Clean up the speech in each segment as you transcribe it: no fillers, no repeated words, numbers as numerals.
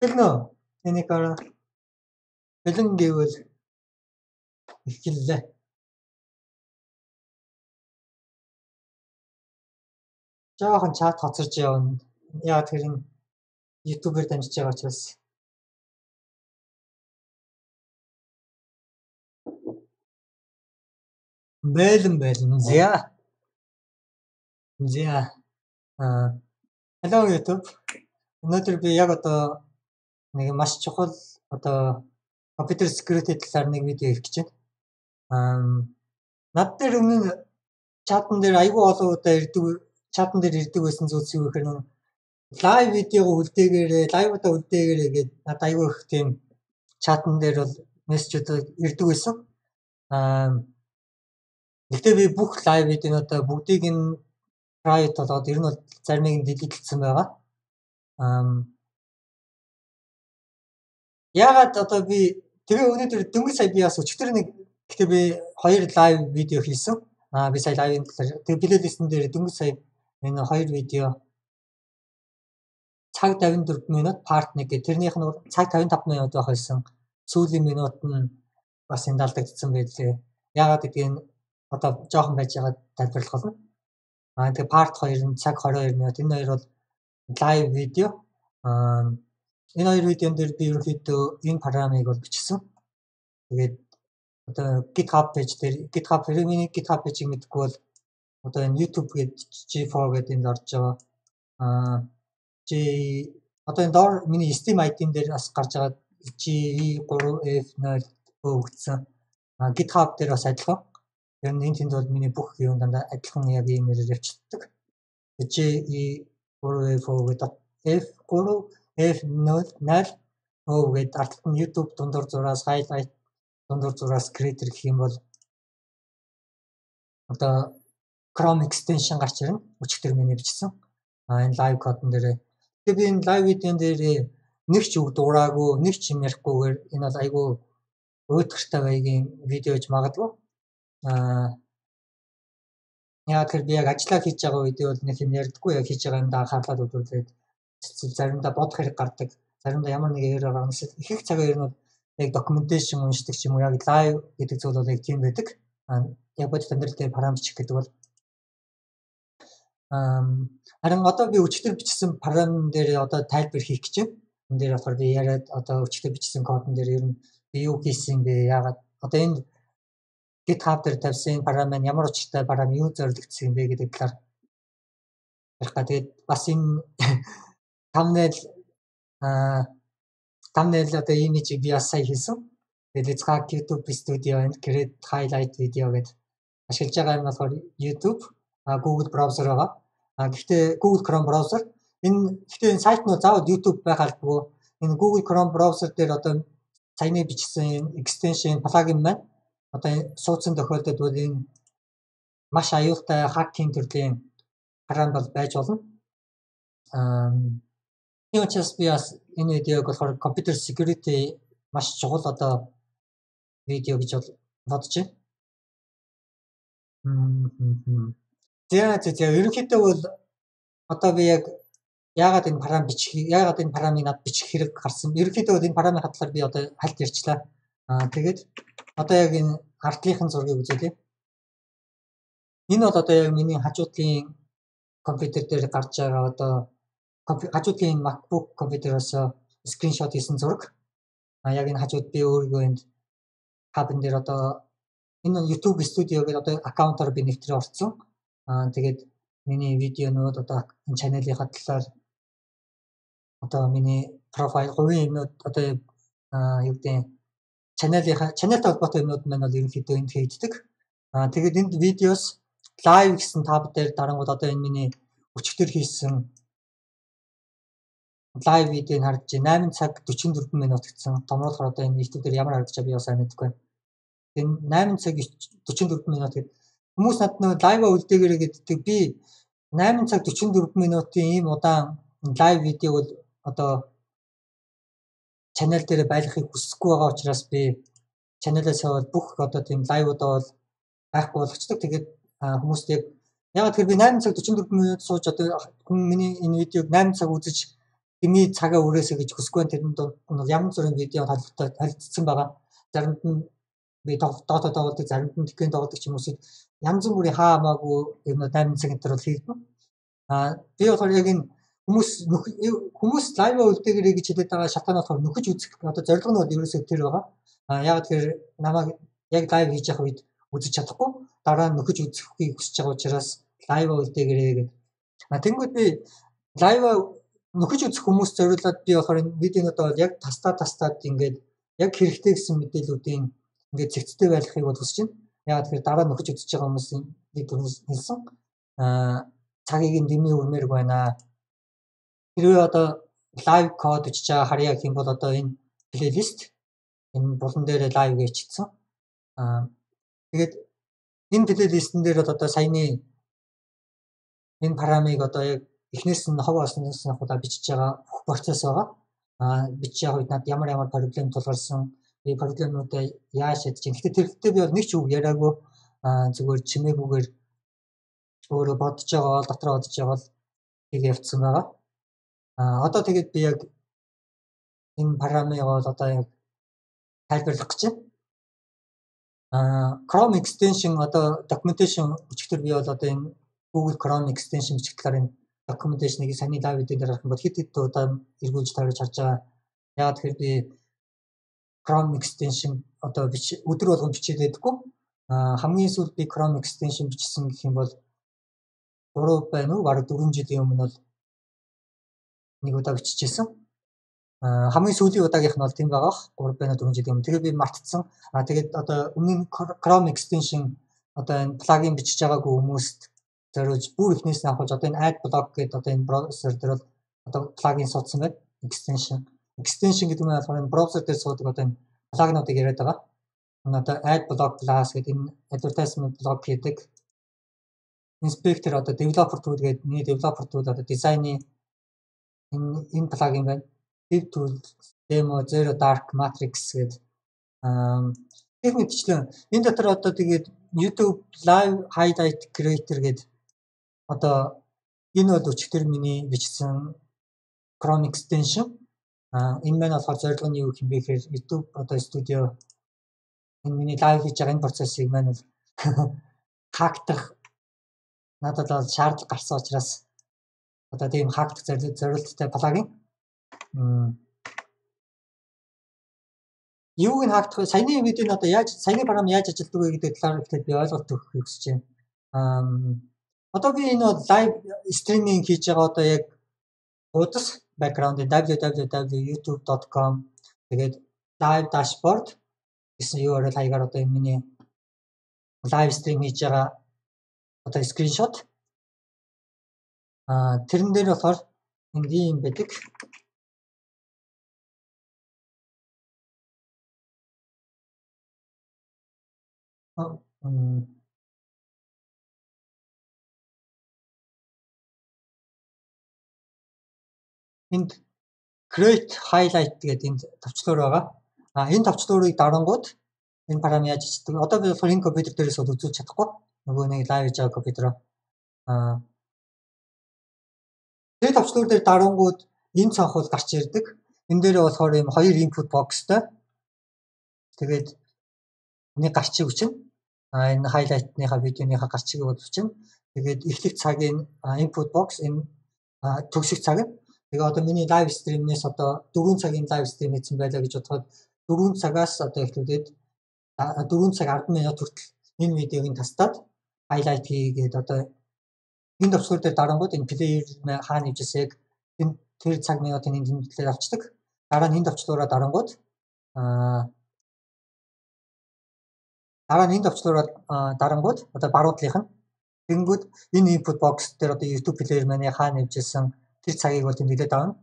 Бэлэн үү? Энийг бэлэн гэвэл ихлээ. Жоохон чат хоцорж явна. Яа тэр нь YouTube-ээр дамжиж байгаа учраас. Бэлэн. Зя. Hello YouTube. Өнөөдөр би яг одоо нэг маш чухал одоо компьютер security талаар нэг видео хийх гэж байна. Над дээр өмнө чатан дээр айгүй олон удаа ирдэг байсан зүйлс юу гэхээр нэг лайв видеого үлдээгээрээ, лайвуудаа үлдээгээрээ гэдэг надад айгүй их тийм чатан дээр бол мессежүүд ирдэг байсан. Гэхдээ би бүх лайв видеонуудаа бүгдийг нь private болоод ер нь бол заримыг нь delete-сэн байгаа. Ягаад одоо би тэгээ өнөөдөр дөнгөж сая би бас өчтөр нэг гэхдээ би 2 лайв видео хийсэн. Би сая лайвын тэгээ плейлистэн дээр дөнгөж сая энэ 2 видео цаг 54 минут part 1 гэх тэрнийх нь цаг 55 минут байх байсан. Сүүлийн минут нь бас энэ далдагдсан байлээ. Ягаад гэдгийг одоо жоохон байж байгаа тайлбарлах болно. Тэгээ part 2 нь цаг 22 минут. Энэ хоёр бол лайв видео. Энэ хоёр видеон дээр би ерөнхийдөө энэ програмыг бол бичсэн. Тэгээд одоо GitHub page дээр миний GitHub page-ийг мэдгүй бол одоо энэ YouTube гэдэг G4 гэдэг энд орж байгаа. Одоо энэ доор миний Steam ID-н дээр бас гарч байгаа G3F0 өгсөн. GitHub дээр бас адилхан. Ер нь энэ тэнд бол миний бүх юм дандаа адилхан яг ийм нэрээр явчихдаг. G3F0 гэдэг F3F0 гэдэг арталт нь YouTube дундуур зураас highlight дундуур зураас creator гэх юм бол одоо Chrome extension гарч ирнэ. Өчигдөр миний бичсэн. Энэ live code-н дээр. Тэгээ би энэ live видеон дээр нэг ч үг дуураагүй, нэг ч юм ярихгүйгээр энэ бол айгүй уйтгартай байгийн видео гэж магадгүй. Яг тэр би яг ажиллаа хийж байгаа үед бол нэг юм ярьдаггүй, яг хийж байгаа юмдаа анхаарлаа төвлөрүүлээд заримдаа бодох хэрэг гардаг. Заримдаа ямар нэг error гарна. Их их цагаар ер нь яг documentation уншдаг ч юм уу, яг live гэдэг зүйл бол яг тийм байдаг. Яг бодит амьдрал дээр програм бичих гэдэг бол харин одоо би өчтөр бичсэн програм дээр одоо тайлбар хийх гэж байна. Энэ дээр болохоор би яриад одоо өчтөр бичсэн кодн дээр ер нь би юу хийсэн бэ? Яагаад одоо энэ GitHub дээр тавьсан програм маань ямар учиртай програм юу зорилгоцсон юм бэ гэдэг талаар ярих га. Тэгээд бас энэ thumbnail одоо имижийг би бас сая хийсэн. Тэгээд Let's YouTube Studio and Create Highlight Video гэдэг ашиглаж байгаа юм болохоор YouTube, Google browser байгаа. Гэхдээ Google Chrome browser гэхдээ энэ сайт нь заавал YouTube байх албагүй. Энэ Google Chrome browser дээр одоо саяны бичсэн extension plugin маань одоо суудсан тохиолдолд бол энэ маш аюултай хакинг төрлийн програм бол байж болно. Тийм учраас би бас энэ видеог болохоор computer security маш чухал одоо видео гэж бодож байна. Тэгээ ерөнхийдөө бол одоо би яг яагаад энэ програмыг над бичих хэрэг гарсан. Ерөнхийдөө бол энэ програмын хатлаар би одоо хальт ярьчлаа. Тэгээд одоо яг энэ ардлынхын зургийг үзүүлье. Энэ бол одоо яг миний хажуудлын компьютер дээр гарч байгаа одоо хажуудлын MacBook компьютероос скриншот хийсэн зураг. Яг энэ хажууд би өөрийгөө энд хабн дээр одоо энэ YouTube Studio гэдэг одоо аккаунтаар би нэвтрээ орсон. Тэгээд миний видеонууд одоо энэ чаналынхаа талаар одоо миний профайл хувийн юмнууд одоо юу гэдэг чаналтай холбоотой юмнууд маань бол ерөнхийдөө энд хийгддэг. Тэгээд энд видеос live гэсэн таб дээр дарангууд одоо энэ миний өчигдөр хийсэн live видеог харж 8 цаг 44 минут гэсэн томруулахаар одоо энэ YouTube дээр ямар харагдаж байгааг би сайн мэдэхгүй байна. Энэ 8 цаг 44 минут гэдэг хүмүүс надад лайв үлдээгээрэй гэдэг би 8 цаг 44 минутын ийм удаан лайв видеог бол одоо чанал дээр байлгахыг хүсэхгүй байгаа учраас би чаналаас бол бүх одоо тийм лайвуудаа бол байхгүй болгочдөг. Тэгээд хүмүүст яг Яг тэр би 8 цаг 44 минут сууж одоо хүн миний энэ видеог 8 цаг үзэж дими цагаа өрөөсэй гэж хүсгүй тэрэнд ямар зүрийн видео харилцсан байгаа. Заримд нь би доотоо тоглодог, заримд нь тикэн тоглодог ч юм уу янз бүрийн хаамаагүй юм 8 цаг энэ төр бол хийгдэн. Би болохоор яг энэ хүмүүс лайв үлдээгээрэй гэж хэлээд байгаа шалтгаан болохоор нөхөж үзэх одоо зорилго нь бол ерөөсөө тэр байгаа. Яг тэр намайг яг лайв хийж явах үед үзэж чадахгүй дараа нь нөхөж үзэхийг хүсэж байгаа учраас лайв үлдээгээрэй гэдэг. Тэнгүүд би лайв нөхөж үзэх хүмүүс зориулаад би болохоор энэ видеонуудаа бол яг тастаад ингээд яг хэрэгтэй гэсэн мэдээллүүдийн ингээд зэгцтэй байлгахыг бол хүсэж байна. Яг тэгэхээр дараа нөхөж үзэж байгаа хүмүүсийн би түрүүс хэлсэн цагийг нь дэмий өрмээрг байна. Хэрвээ одоо лайв код бичиж байгаа харьяа гэх юм бол одоо энэ плейлист энэ булан дээр лайв гэж чийдсэн. Тэгээд энэ плейлистэн дээр бол одоо саяны энэ парамыг одоо яг эхнээс нь хов олсноос нь худаа бичиж байгаа бүх процесс байгаа. Бичиж явах үед надад ямар проблем тулгарсан, би проблемуудаа яаж шийдэж чинь. Гэхдээ би бол нэг ч үг яриаггүй зүгээр чимээгүйгээр өөрөө бодож байгаа бол дотроо бодож байгаа бол тийг явцсан байгаа. Одоо тэгээд би яг энэ парамыг бол одоо яг тайлбарлах гэж байна. Chrome extension одоо documentation бичгээр би бол одоо энэ Google Chrome extension бичгээр энэ documentation-ыг саний лайв дээр гаргах юм бол хэд удаа эргүүлж тавьж харж байгаа. Яг тэгэхээр би Chrome extension одоо өдөр болгон бичээд байдаггүй. Хамгийн сүүлд би Chrome extension бичсэн гэх юм бол 3 байна уу? Бараг 4 жилийн өмнө бол нэг удаа биччихсэн. Хамгийн сүүлийн удаагийнх нь бол тийм байгаа. 3 байна 4 жилийн өмнө. Тэгээд би мартцсан. Тэгээд одоо өмнө Chrome extension одоо энэ плагин бичиж байгаагүй хүмүүст зориулж бүр ихнээс нь авахж одоо энэ AdBlock гэдэг одоо энэ браузер дээр бол одоо плагин суудсан байна. Extension гэдэг нь болохоор энэ браузер дээр суудаг одоо энэ плагинуудыг яриад байгаа. Одоо AdBlock Plus гэдэг энэ advertisement block гэдэг inspector одоо developer tool гэдэг миний developer tool одоо дизайны энэ плагин байна. Dev tool demo zero dark matrix гэдэг их мэдчлэн энэ дотор одоо тэгээд YouTube live highlight creator гэдэг одоо энэ бол өчигдөр миний бичсэн Chrome extension. Энэ маань болохоор зорилго нь юу юм бэ гэхээр YouTube одоо студио энэ миний лайв хийж байгаа энэ процессыг маань бол хактах надад бол шаардлага гарсан учраас одоо тийм хактах зорилттой плагин. Юуг нь хактах вэ? Саяны видеонд одоо саяны програм яаж ажилладаг вэ гэдэг талаар ихтэй би ойлголт өгөхийг хүсэж байна. Одоо би энэ лайв стриминг хийж байгаа одоо яг хуудас background www.youtube.com тэгээд live dashboard гэсэн URL хаягаар одоо энэ миний лайв стрим хийж байгаа одоо скриншот. Тэрэн дээр болохоор ингийн байдаг. Энд create highlight гэдэг энд товчлуур байгаа. Энэ товчлуурыг дарангууд энэ парам яаж ажилладаг. Одоо би болохоор энэ компьютер дээрээс бол үзүүлж чадахгүй. Нөгөө нэг лайв хийж байгаа компьютероо. Тэр товчлуур дээр дарангууд энэ цонхол гарч ирдэг. Энэ дээр болохоор ийм хоёр input boxтай. Тэгээд энийг гарчиг хүчин. Энэ highlight-ныхаа видеоныхаа гарчиг бол хүчин. Тэгээд эхлэх цагийн input box энэ төгсөх цаг нь. Тэгээ одоо миний лайв стримнээс одоо 4 цагийн лайв стрим хийсэн байлаа гэж бодоход 4 цагаас одоо эхлүүлээд 4 цаг 10 минут хүртэл энэ видеог тастаад highlight хийгээд одоо энэ төвчгөр дээр дарангууд энэ плеер хаана хийжсэн яг тэр цаг минутын энэ тэмдэглэлээр авчдаг. Дараа нь энэ төвчлөөрөө дарангууд одоо баруудлынх нь тэгэнгүүт энэ input box дээр одоо YouTube плеер маань хаана хийжсэн тэр цагийг бол тэмдэглээд авна.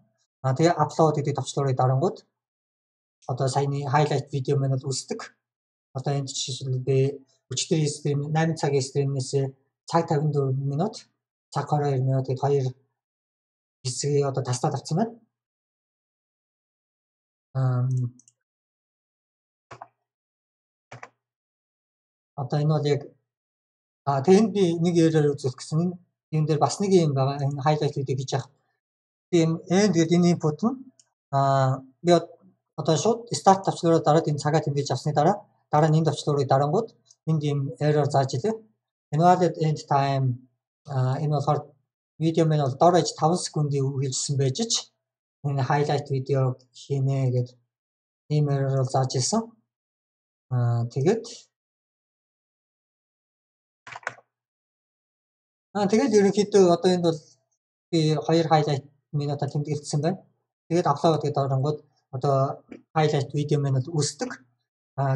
Тэгээ upload гэдэг төвчлөөрөө дарангууд одоо саяны highlight видео маань бол үүсдэг. Одоо энэ жишээлбэл би өчигдөр стрим 8 цагийн стримнээс цаг 54 минут, цаг 22 минут гээд хоёр хэсгийг одоо тастаад авсан байна. Одоо энэ бол яг тэгэхэд би нэг ерөөр үзүүлэх гэсэн юм дээр бас нэг юм байгаа. Энэ хайлайт видео хийж явах. Тийм тэгээд энэ input нь би одоо шууд старт тавчлаараа дараад энэ цагаа тэмдэж авсны дараа нь энэ тавчлуурыг дарангууд энд ийм error зааж илээ. Invalid end time энэ болохоор видео маань бол дор аж 5 секундын үргэлжилсэн байж ч энэ highlight видео хийнэ гэдэг ийм error зааж ирсэн. Тэгээд ерөнхийдөө одоо энд бол би 2 highlight минутаа тэмдэглэсэн байна. Тэгээд upload гэдэг дарангууд одоо highlight видео маань бол үүсдэг.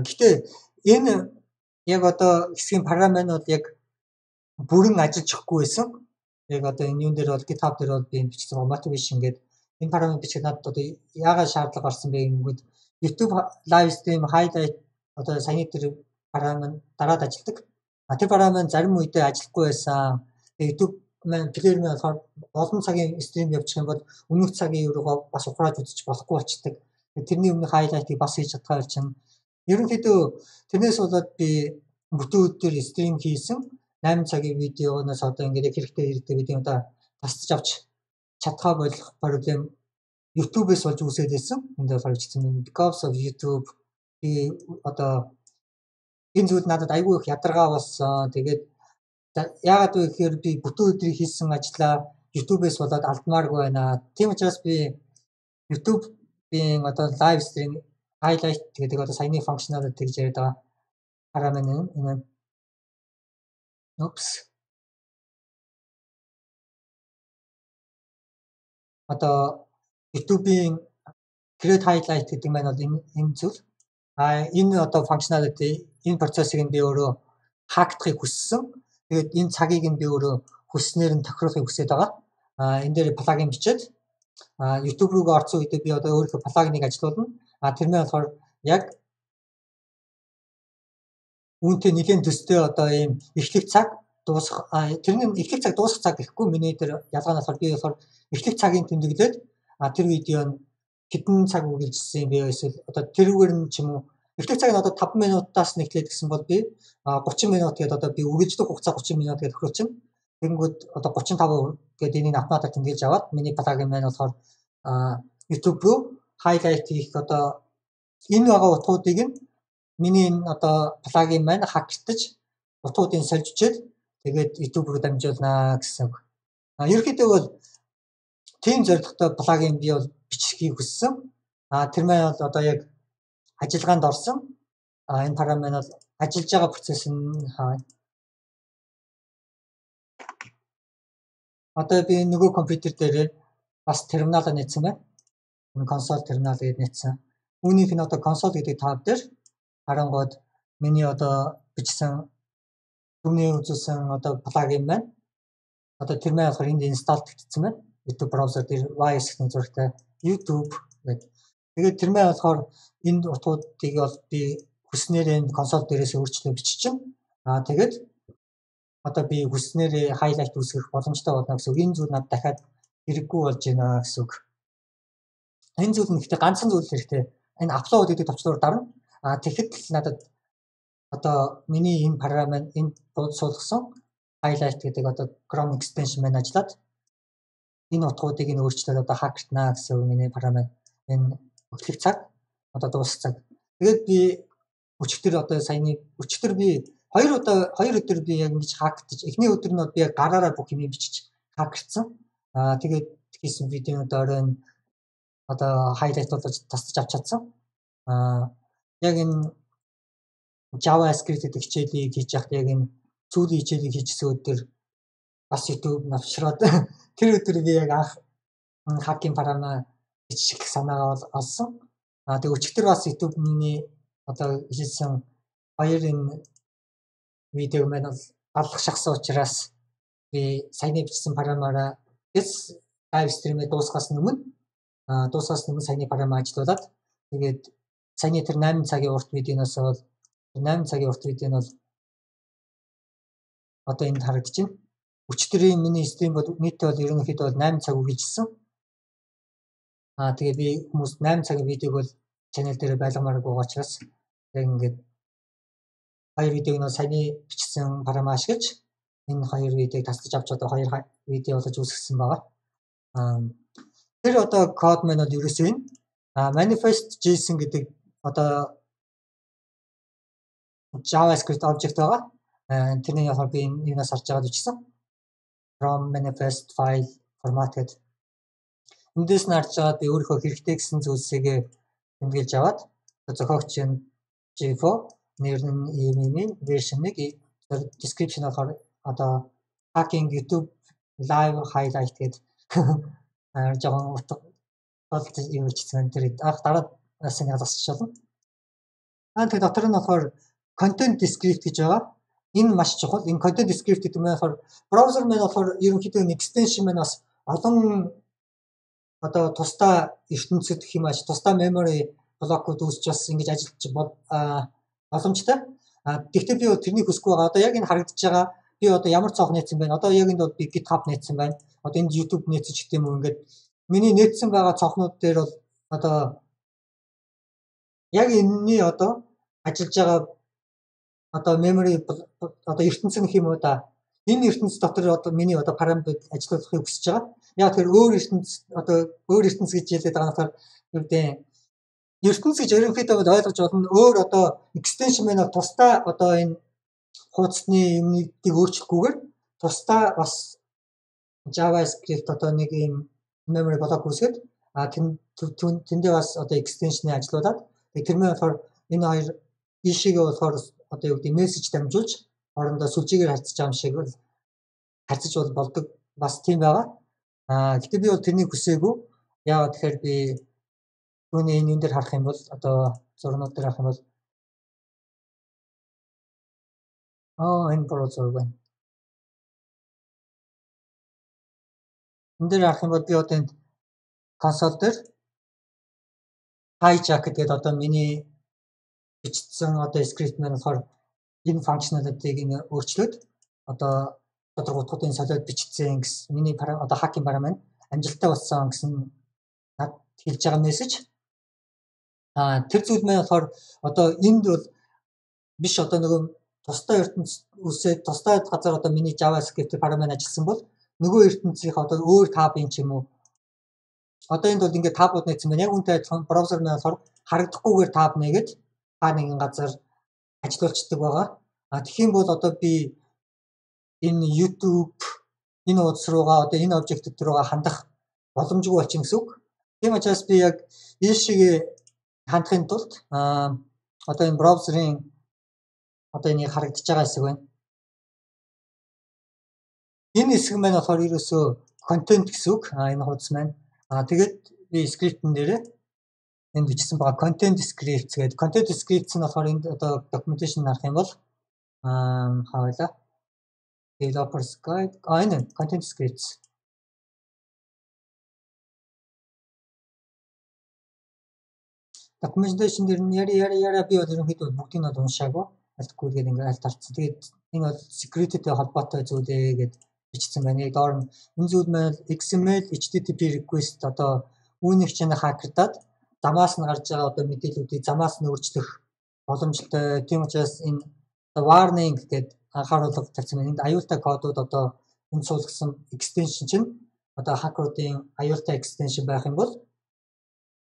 Гэхдээ энэ яг одоо хэсгийн програм маань бол яг бүрэн ажиллаж өгөхгүй байсан. Яг одоо энэ юун дээр бол GitHub дээр бол би бичсэн motivation гэдэг энэ програмыг бичих надад одоо яагаад шаардлага гарсан бэ гэнгүүт YouTube live stream highlight одоо саяны тэр програм нь дараад ажилладаг. Тэр програм маань зарим үедээ ажиллахгүй байсан. YouTube маань плеер маань болохоор олон цагийн стрим явуучих юм бол өмнөх цагийн өрөөгөө бас ухрааж үзэж болохгүй болчдөг. Тэрний өмнөх highlight-ыг бас хийж чадхаар чинь ерөнхийдөө тэрнээс болоод би бүтэн өдөр стрим хийсэн 8 цагийн видеоноос одоо ингээд хэрэгтэй видеонуудаа тасч авч чадхаа болох проблем YouTube-ээс болж үүсээд байсан. Энд болохоор бичсэн because of YouTube би одоо энэ зүйл надад айгүй их ядаргаа болсон. Тэгээд яагаад вэ гэхээр би бүтэн өдрийг хийсэн ажлаа YouTube-ээс болоод алдмааргүй байна. Тийм учраас би YouTube-ийн одоо live stream highlight гэдэг одоо саяны функционалд тэгж яриад байгаа. Хараа маань энэ одоо YouTube-ийн create highlight гэдэг маань бол энэ зүйл. Энэ одоо функционалити энэ процессыг би өөрөө хаагдахыг хүссэн. Тэгээд энэ цагийг би өөрөө хүснээр нь тохируулахыг хүсэж байгаа. Энэ дээр плагин бичээд YouTube руу орсон үедээ би одоо өөрийнхөө плагиныг ажилуулна. Тэр нь болохоор яг үүнтэй нэгэн төстэй одоо ийм эхлэх цаг дуусах тэрний эхлэх цаг дуусах цаг гэхгүй миний тэр ялгаа нь болохоор би болохоор эхлэх цагийн тэмдэглээд тэр видео нь хэдэн цаг үргэлжилсэн юм бэ эсвэл одоо тэрүүгээр нь ч юм уу эхлэх цаг нь одоо 5 минутаас нь эхлээд гэсэн бол би 30 минут гэдэг одоо би үргэлжлэх хугацаа 30 минут гэдэг тохиолчихно. Тэгэнгүүт одоо 35 гэдэг энийг автоматар тэмдэглэж аваад миний плагин маань болохоор YouTube руу highlight хийх одоо энэ байгаа утгуудыг нь миний энэ одоо плагин маань хактаж утгуудыг сольжчээд тэгээд YouTube руу дамжуулнаа гэсэн үг. Ерөнхийдөө бол тийм зорилготой плагин би бол бичихийг хүссэн. Тэр маань бол одоо яг ажиллагаанд орсон. Энэ програм маань бол ажиллаж байгаа процесс нь одоо би нөгөө компьютер дээр бас терминалаа нээсэн байна. Энэ консоль терминал гэдэг нээсэн. Үүнийх нь одоо консоль гэдэг тав дээр харангууд миний одоо бичсэн түрүүний үзүүлсэн одоо плагин маань одоо тэр маань болохоор энд инсталл хийгдсэн байна. YouTube браузер дээр YS гэсэн зурагтай YouTube гэдэг. Тэгээд тэр маань болохоор энэ утгуудыг бол би хүснээр энэ консоль дээрээс өөрчлөө биччихэн. Тэгээд одоо би хүснээр highlight үүсгэх боломжтой болно гэсэн үг. Энэ зүйл надад дахиад хэрэггүй болж байна гэсэн үг. Энэ зүйл нь ихтэй ганцхан зүйл хэрэгтэй. Энэ upload гэдэг товчлуур дарна. Тэгэхэд л надад одоо миний энэ програм маань энэ суулгасан highlight гэдэг одоо Chrome extension маань ажиллаад энэ утгуудыг нь өөрчлөөд одоо хактнаа гэсэн үг. Миний програм маань энэ өглөх цаг одоо дуусах цаг. Тэгээд би өчигдөр одоо саяны өчигдөр би 2 өдөр би яг ингэж хактаж эхний өдөр нь би гараараа бүх юм бичиж хактсан. Тэгээд хийсэн видеонууд оройн одоо highlight болж тасч авч чадсан. Яг энэ JavaScript гэдэг хичээлийг хийж явахдаа яг энэ сүүлийн хичээлийг хийжсэн өдөр бас YouTube навшраад тэр өдөр би яг анх хакинг програмаа бичих санаагаа олсон. Тэгээ өчигдөр бас YouTube миний одоо хийсэн 2 энэ видеог маань бол алах шахсан учраас би саяны бичсэн програмаараа live stream-ээ дуусгаас өмнө саяны програмаа ажиллуулад тэгээд саяны тэр 8 цагийн урт видеоноос бол 8 цагийн урт видео нь бол одоо энд харагдаж байна. Өчигдрийн миний стрим бол нийтдээ бол ерөнхийдөө 8 цаг үргэлжилсэн. Тэгээ би хүмүүс 8 цагийн видеог бол channel дээр байлгамааргүй учраас яг ингээд хоёр видеог нь саяны бичсэн парам ашиглаж энэ хоёр видеог таслаж авч одоо хоёр видео болж үүсгэсэн байгаа. Тэр одоо код маань бол ерөөсөө энэ manifest.json гэдэг одоо JavaScript object байгаа. Тэрний яг би энэс харж байгаа бичсэн. From manifest file format гэдэг. Эндээс нь харж байгаа би өөрийнхөө хэрэгтэй гэсэн зүйлсийг тэмдэглэж аваад зохиогч нь G4 нэр нь email version 1 description болохоор одоо hacking YouTube live highlight гэдэг жоохон утга бол юм бичсэн тэр дараа асны засч болно. Тэр дотор нь болохоор content descript гэж байгаа. Энэ маш чухал. Энэ content descript гэдэг нь болохоор browser маань болохоор ерөнхийдөө extension маань бас олон одоо тусдаа ертөнцид гэх юм ааш тусдаа memory блокууд үүсч бас ингэж ажиллаж боломжтой. Гэхдээ би тэрнийг хүсэхгүй байгаа. Одоо яг энэ харагдаж байгаа би одоо ямар цонх нээсэн байна. Одоо яг энд би GitHub нээсэн байна. Одоо энд YouTube нээсэн ч гэдэг юм уу ингээд миний нээсэн байгаа цонхнууд дээр бол одоо яг энэний одоо ажиллаж байгаа одоо memory одоо ертөнц гэх юм уу да энэ ертөнц дотор одоо миний одоо параметр ажиллуулахыг хүсэж байгаа. Яг тэр өөр ертөнц одоо өөр ертөнц гэж хэлээд байгаа болохоор юу гэдэг ертөнц гэж ерөнхийдөө ойлгож болно. Өөр одоо extension маань тусдаа одоо энэ хуудасны юмнуудыг өөрчлөхгүйгээр тусдаа бас JavaScript одоо нэг юм memory block үүсгээд тэндээ бас одоо extension-ыг ажиллуулад тэр маань болохоор энэ хоёр ишигээ болохоор одоо юу гэдэг мессеж дамжуулж хоорондоо сүлжээгээр харьцаж байгаа юм шиг бол харьцаж болдог бас тийм байгаа. Гэтэ би бол тэрнийг хүсээгүй. Яагаад тэгэхээр би түүний энэ дээр харах юм бол одоо зурнууд дээр харах юм бол энэ browser байна. Энд дээр харах юм бол би одоо энэ консоль дээр hijack гэдэг одоо миний бичсэн одоо script маань болохоор энэ functionality-г энэ өөрчлөөд одоо тодорхойлтын солиод бичсэн гэсэн миний одоо hacking бараа маань амжилттай болсон гэсэн над хэлж байгаа мессеж. Тэр зүйл маань болохоор одоо энд бол биш одоо нөгөө тусдаа ертөнц үсээ тусдаа газар одоо миний JavaScript парам маань ажилласан бол нөгөө ертөнцийн одоо өөр табын ч юм уу одоо энд бол ингээд табууд нээсэн байна. Яг үнтэй адилхан браузер маань болохоор харагдахгүйгээр таб нээгээд нэгэн газар ажиллуулцдаг байгаа. Тэгхийн бол одоо би энэ YouTube энэ утас руугаа одоо энэ объектууд руугаа хандах боломжгүй болчихно гэсэн үг. Тийм учраас би яг ийшээ хандахын тулд одоо энэ браузерын одоо энийг харагдаж байгаа хэсэг байна. Энэ хэсэг маань болохоор ерөөсөө контент гэсэн үг. Энэ хуудас маань. Тэгээд би скриптэн дээрээ энд бичсэн байгаа content scripts гэдэг. Content scripts нь болохоор энд одоо documentation харах юм бол хаалаа developers guide энэ content scripts. Documentation дээр нь яра би бол ерөнхийдөө бүгдийг нь уншаагүй. Альтгүй гэдэг ингээд аль тарцсан. Тэгээд энэ бол security-тэй холбоотой зүйлээ гэж бичсэн байна. Доор нь энэ зүйл маань XML HTTP request одоо үүнийг чинь хакердаад замаас нь гарч байгаа одоо мэдээллүүдийг замаас нь өөрчлөх боломжтой. Тийм учраас энэ warning гэдэг анхааруулга тавьсан байна. Энд аюултай кодууд одоо энэ суулгасан extension чинь одоо хакеруудын аюултай extension байх юм бол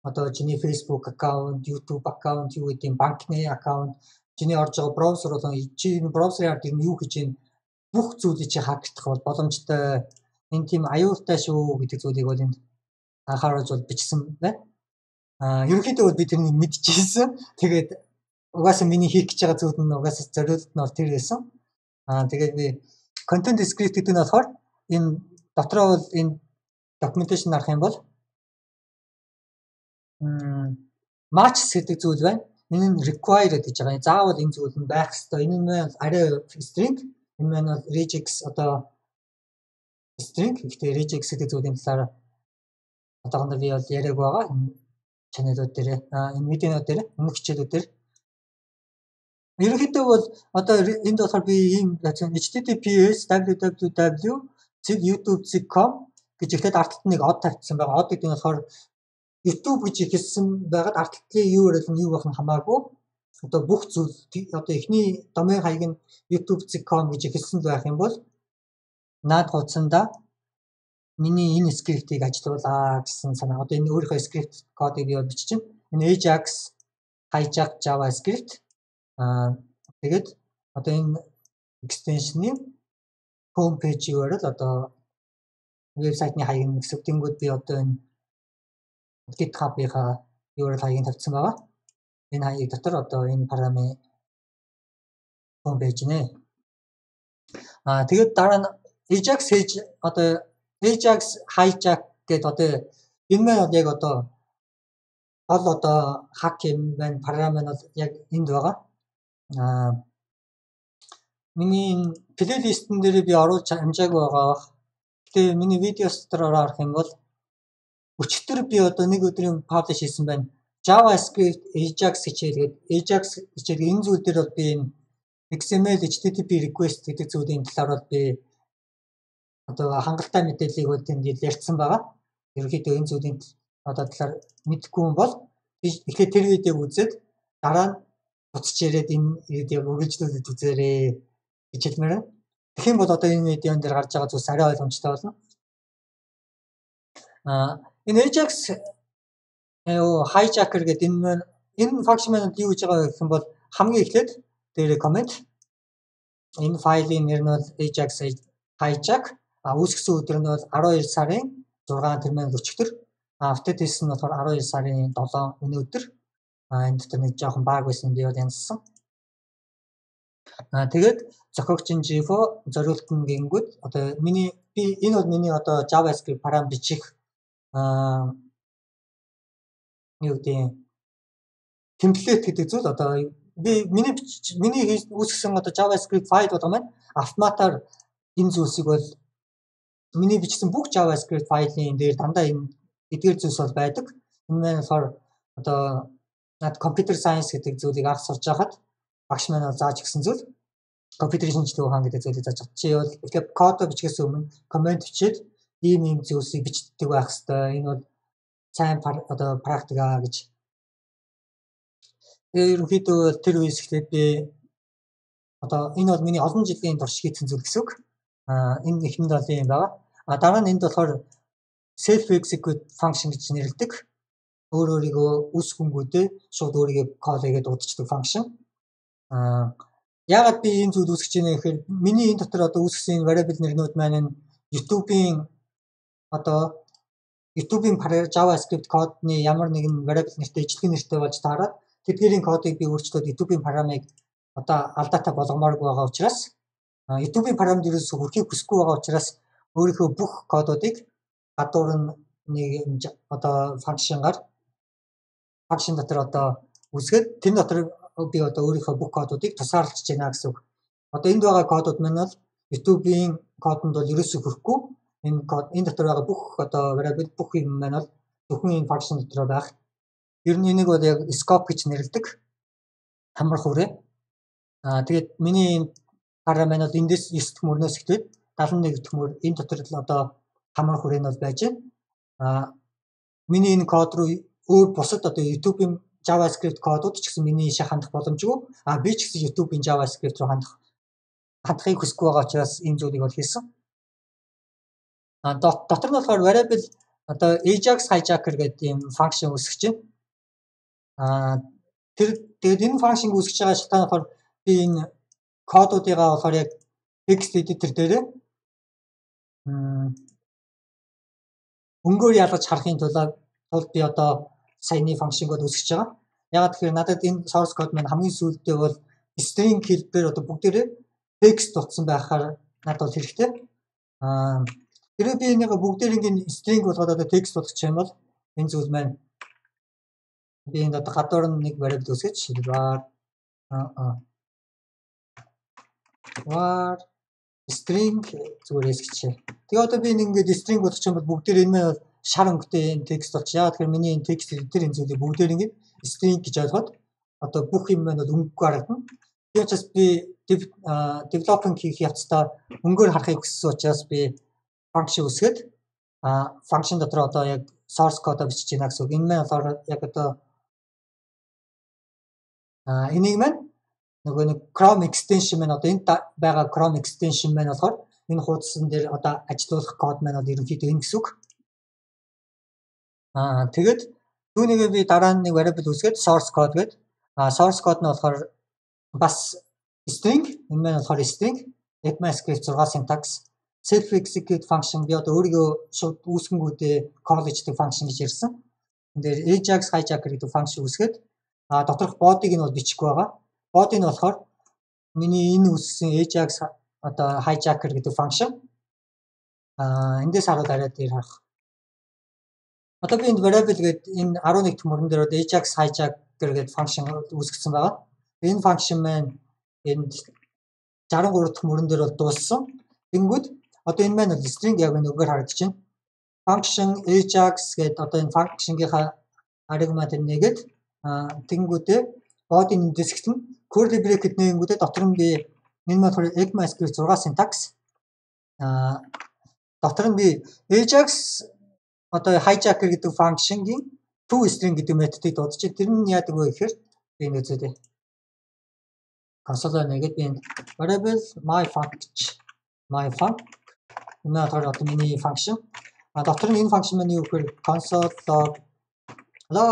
одоо чиний Facebook аккаунт, YouTube аккаунт, юу гэдэг юм банкны аккаунт, чиний орж байгаа браузер болон чиний браузераар тэр нь юу хийж ийн бүх зүйлийг чи хакердах бол боломжтой. Энэ тийм аюултай шүү гэдэг зүйлийг бол энд анхааруулж бол бичсэн байна. Ерөнхийдөө бол би тэрнийг мэдчихсэн. Тэгээд угаасаа миний хийх гэж байгаа зүйл нь угаасаа зориулт нь бол тэр байсан. Тэгээд би content script гэдэг нь болохоор энэ дотроо бол энэ documentation харах юм бол match гэдэг зүйл байна. Энэ нь required гэж байгаа. Заавал энэ зүйл нь байх ёстой. Энэ нь арай string, энэ маань бол regex одоо string. Гэхдээ regex гэдэг зүйлийн талаар одоохондоо би бол яриаг байгаа. Чаналууд дээр энэ видеонууд дээр өмнөх хичээлүүд дээр ерөнхийдөө бол одоо энд болохоор би ийм https www.youtube.com гэж ихэд артталт нэг од тавьсан байгаа. Од гэдэг нь болохоор YouTube гэж ихэлсэн байгаад артталтын юу вэ юу байх нь хамаагүй одоо бүх зүйл одоо эхний домен хаяг нь youtube.com гэж хэлсэн байх юм бол наад хуудсандаа миний энэ скриптийг ажилуулаа гэсэн санаа. Одоо энэ өөрийнхөө скрипт кодыг би бичиж чинь энэ Ajax hijack JavaScript тэгээд одоо энэ extension-ы home page-ээр л одоо вебсайтны хаяг нь гэсэн. Тэнгүүд би одоо энэ GitHub-ийнхаа URL хаягийг тавьсан байгаа. Энэ хаяг дотор одоо энэ параметр home page нэ. Тэгээд дараа нь Ajax одоо Ajax hijack гэдэг одоо энэ маань яг одоо бол одоо хак юм байна. Параметр нь яг энд байгаа. Миний плейлистэн дээр би оруулж амжаагүй байгаа. Гэтэ миний видеос дотор орох юм бол өчигдөр би одоо нэг өдрийн паблиш хийсэн байна. JavaScript Ajax хичээлгээд Ajax хичээл энэ зүйл дээр бол би XML HTTP request гэдэг зүйлийн талаар бол би одоо хангалттай мэдээллийг бол тэнд ярьсан байгаа. Ерөнхийдөө энэ зүйлийн одоо талаар мэдэхгүй юм бол би эхлээд тэр видеог үзээд дараа нь буцаж ирээд энэ видеог үргэлжлүүлээд үзээрэй гэж хэлмээр байна. Тэгэх юм бол одоо энэ видеон дээр гарч байгаа зүйлс арай ойлгомжтой болно. Энэ Ajax hijacker гэдэг энэ function маань юу гэж байгаа гэх юм бол хамгийн эхлээд дээр comment энэ файлын нэр нь бол Ajax hijack үүсгэсэн өдөр нь бол 12 сарын 6 тэр маань өчигдөр автод хийсэн нь болохоор 12 сарын 7 өнөөдөр энэ дотор нэг жоохон баг байсан би бол янзсан. Тэгээд зохиогчийн GFO зориултын гингүүд одоо би энэ бол миний одоо JavaScript парам бичих юу гэдэг темплейт гэдэг зүйл одоо би миний үүсгэсэн одоо JavaScript файл болго маань автоматар энэ зүйлсийг бол миний бичсэн бүх JavaScript файлын дээр дандаа энэ эдгээр зүйлс бол байдаг. Энэ маань болохоор одоо над computer science гэдэг зүйлийг анх сурж байхад багш маань бол зааж өгсөн зүйл. Компьютерийн шинжилгээ ухаан гэдэг зүйлийг зааж өгч. Чи бол ихлэ код бичгээс өмнө комент бичээд ийм зүйлсийг бичдэг байх хэвээр. Энэ бол сайн одоо практика гэж. Ерөнхийдөө тэр үеэс эхлээд би одоо энэ бол миний олон жилийн турш хийсэн зүйл гэсэн үг. Энэ ихэнд бол юм байгаа. Дараа нь энд болохоор self execute function гэж нэрлэдэг. Өөрийгөө үүсгэнгүүдээ шууд өөрийгөө call хийгээд дуудчихдаг function. Яагаад би энэ зүйл үүсгэж байна гэхээр миний энэ дотор одоо үүсгэсэн variable нэрнүүд маань YouTube-ийн JavaScript кодны ямар нэгэн variable нэртэй ижлэг нэртэй болж таараад тэдгээрийн кодыг би өөрчлөөд YouTube-ийн параметрыг одоо алдаатай болгомооргүй байгаа учраас YouTube-ийн параметр ерөөсөө хүрэхийг хүсэхгүй байгаа учраас өөрийнхөө бүх кодуудыг гадуур нь нэг одоо function дотор одоо үзгээд тэр дотор би одоо өөрийнхөө бүх кодуудыг тусаарлаж байна гэсэн үг. Одоо энд байгаа кодууд маань бол YouTube-ийн кодонд бол ерөөсөө хүрэхгүй энэ дотор байгаа бүх одоо variable бүх юм маань бол зөвхөн энэ function дотор байх. Ер нь энийг бол яг scope гэж нэрлэдэг. Хамар хүрээ. Тэгээд миний параметр бол эндээс 9 дэх мөрнөөс эхлээд 71 дэх мөр энэ дотор л одоо хамар хүрээ нь бол байж байна. Миний энэ код руу өөр бусад одоо YouTube-ийн JavaScript кодууд ч гэсэн миний ишээ хандах боломжгүй. Би ч гэсэн YouTube-ийн JavaScript руу хандахыг хүсэхгүй байгаа учраас энэ зүйлийг бол хийсэн. Дотор нь болохоор variable одоо Ajax hijacker гэдэг юм function үүсгэж байна. Тэгээд энэ function үүсгэж байгаа шалтгаан нь болохоор би энэ кодуудыгаа болохоор яг text editor дээр өнгөөр ялгаж харахын тулд би одоо саяны function код үүсгэж байгаа. Ягаад гэхээр надад энэ source code маань хамгийн сүүлдээ бол string хэлбэр одоо бүгдээрээ text дутсан байхаар надад бол хэрэгтэй. Тэр би энийг бүгдээрийн string болгоод одоо text болгочих юм бол энэ зүйл маань би энэ одоо гадуур нь нэг variable үүсгэж var string зүгээр хэсгэж. Тэгээ одоо би ингээд string болгочих юм бол бүгдээр энэ маань шар өнгөтэй энэ текст болчих. Яагаад гэхээр миний энэ текст тэр энэ зүйлийг бүгдээр ингээд string гэж ойлгоод одоо бүх юм маань өнгөгүй харагдана. Тэгээд учраас би developing хийх явцдаа өнгөөр харахыг хүссэн учраас би function үүсгээд function дотор одоо яг source code бичиж байна гэсэн үг. Энэ маань болохоор яг одоо Энийг маань нөгөө нэг Chrome extension маань одоо энд байгаа Chrome extension маань болохоор энэ хуудсан дээр одоо ажилуулах код маань одоо ерөнхийдөө энэ гэсэн үг. Тэгээд түүнийгээ би дараа нь нэг variable үүсгээд source code гэдэг. Source code нь болохоор бас string, энэ маань болохоор string, ECMAScript 6 syntax, self execute function би одоо өөрийгөө шууд үүсгэнгүүтээ call хийдэг function гэж ярьсан. Энд дээр Ajax hijacker гэдэг function үүсгээд доторх body-г нь бол бичихгүй байгаа. Body нь болохоор миний энэ үүссэн Ajax одоо hijacker гэдэг function. Эндээс хараад арай дээр харах. Одоо би энд variable гэдэг энэ 11 дэх мөрөн дээр Ajax hijacker гэдэг function үүсгэсэн байгаа. Энэ function маань энд 63 дэх мөрөн дээр бол дууссан. Тэнгүүд одоо энэ маань string яг нөгөөр харагдчихэв. Function Ajax гэдэг одоо энэ function-гийнхаа argument нэгээд тэнгүүдээ body нэндээс эхэлнэ. Curly bracket нэгэнгүүтээ дотор нь би энэ маань ECMAScript 6 syntax дотор нь би Ajax одоо hijacker гэдэг function-гийн toString гэдэг методыг дуудаж тэр нь яадаг вэ гэхээр би энэ үзүүлээ. Console нэгээд би variable myfunc энэ одоо миний function дотор нь энэ function маань юу гэхээр console log hello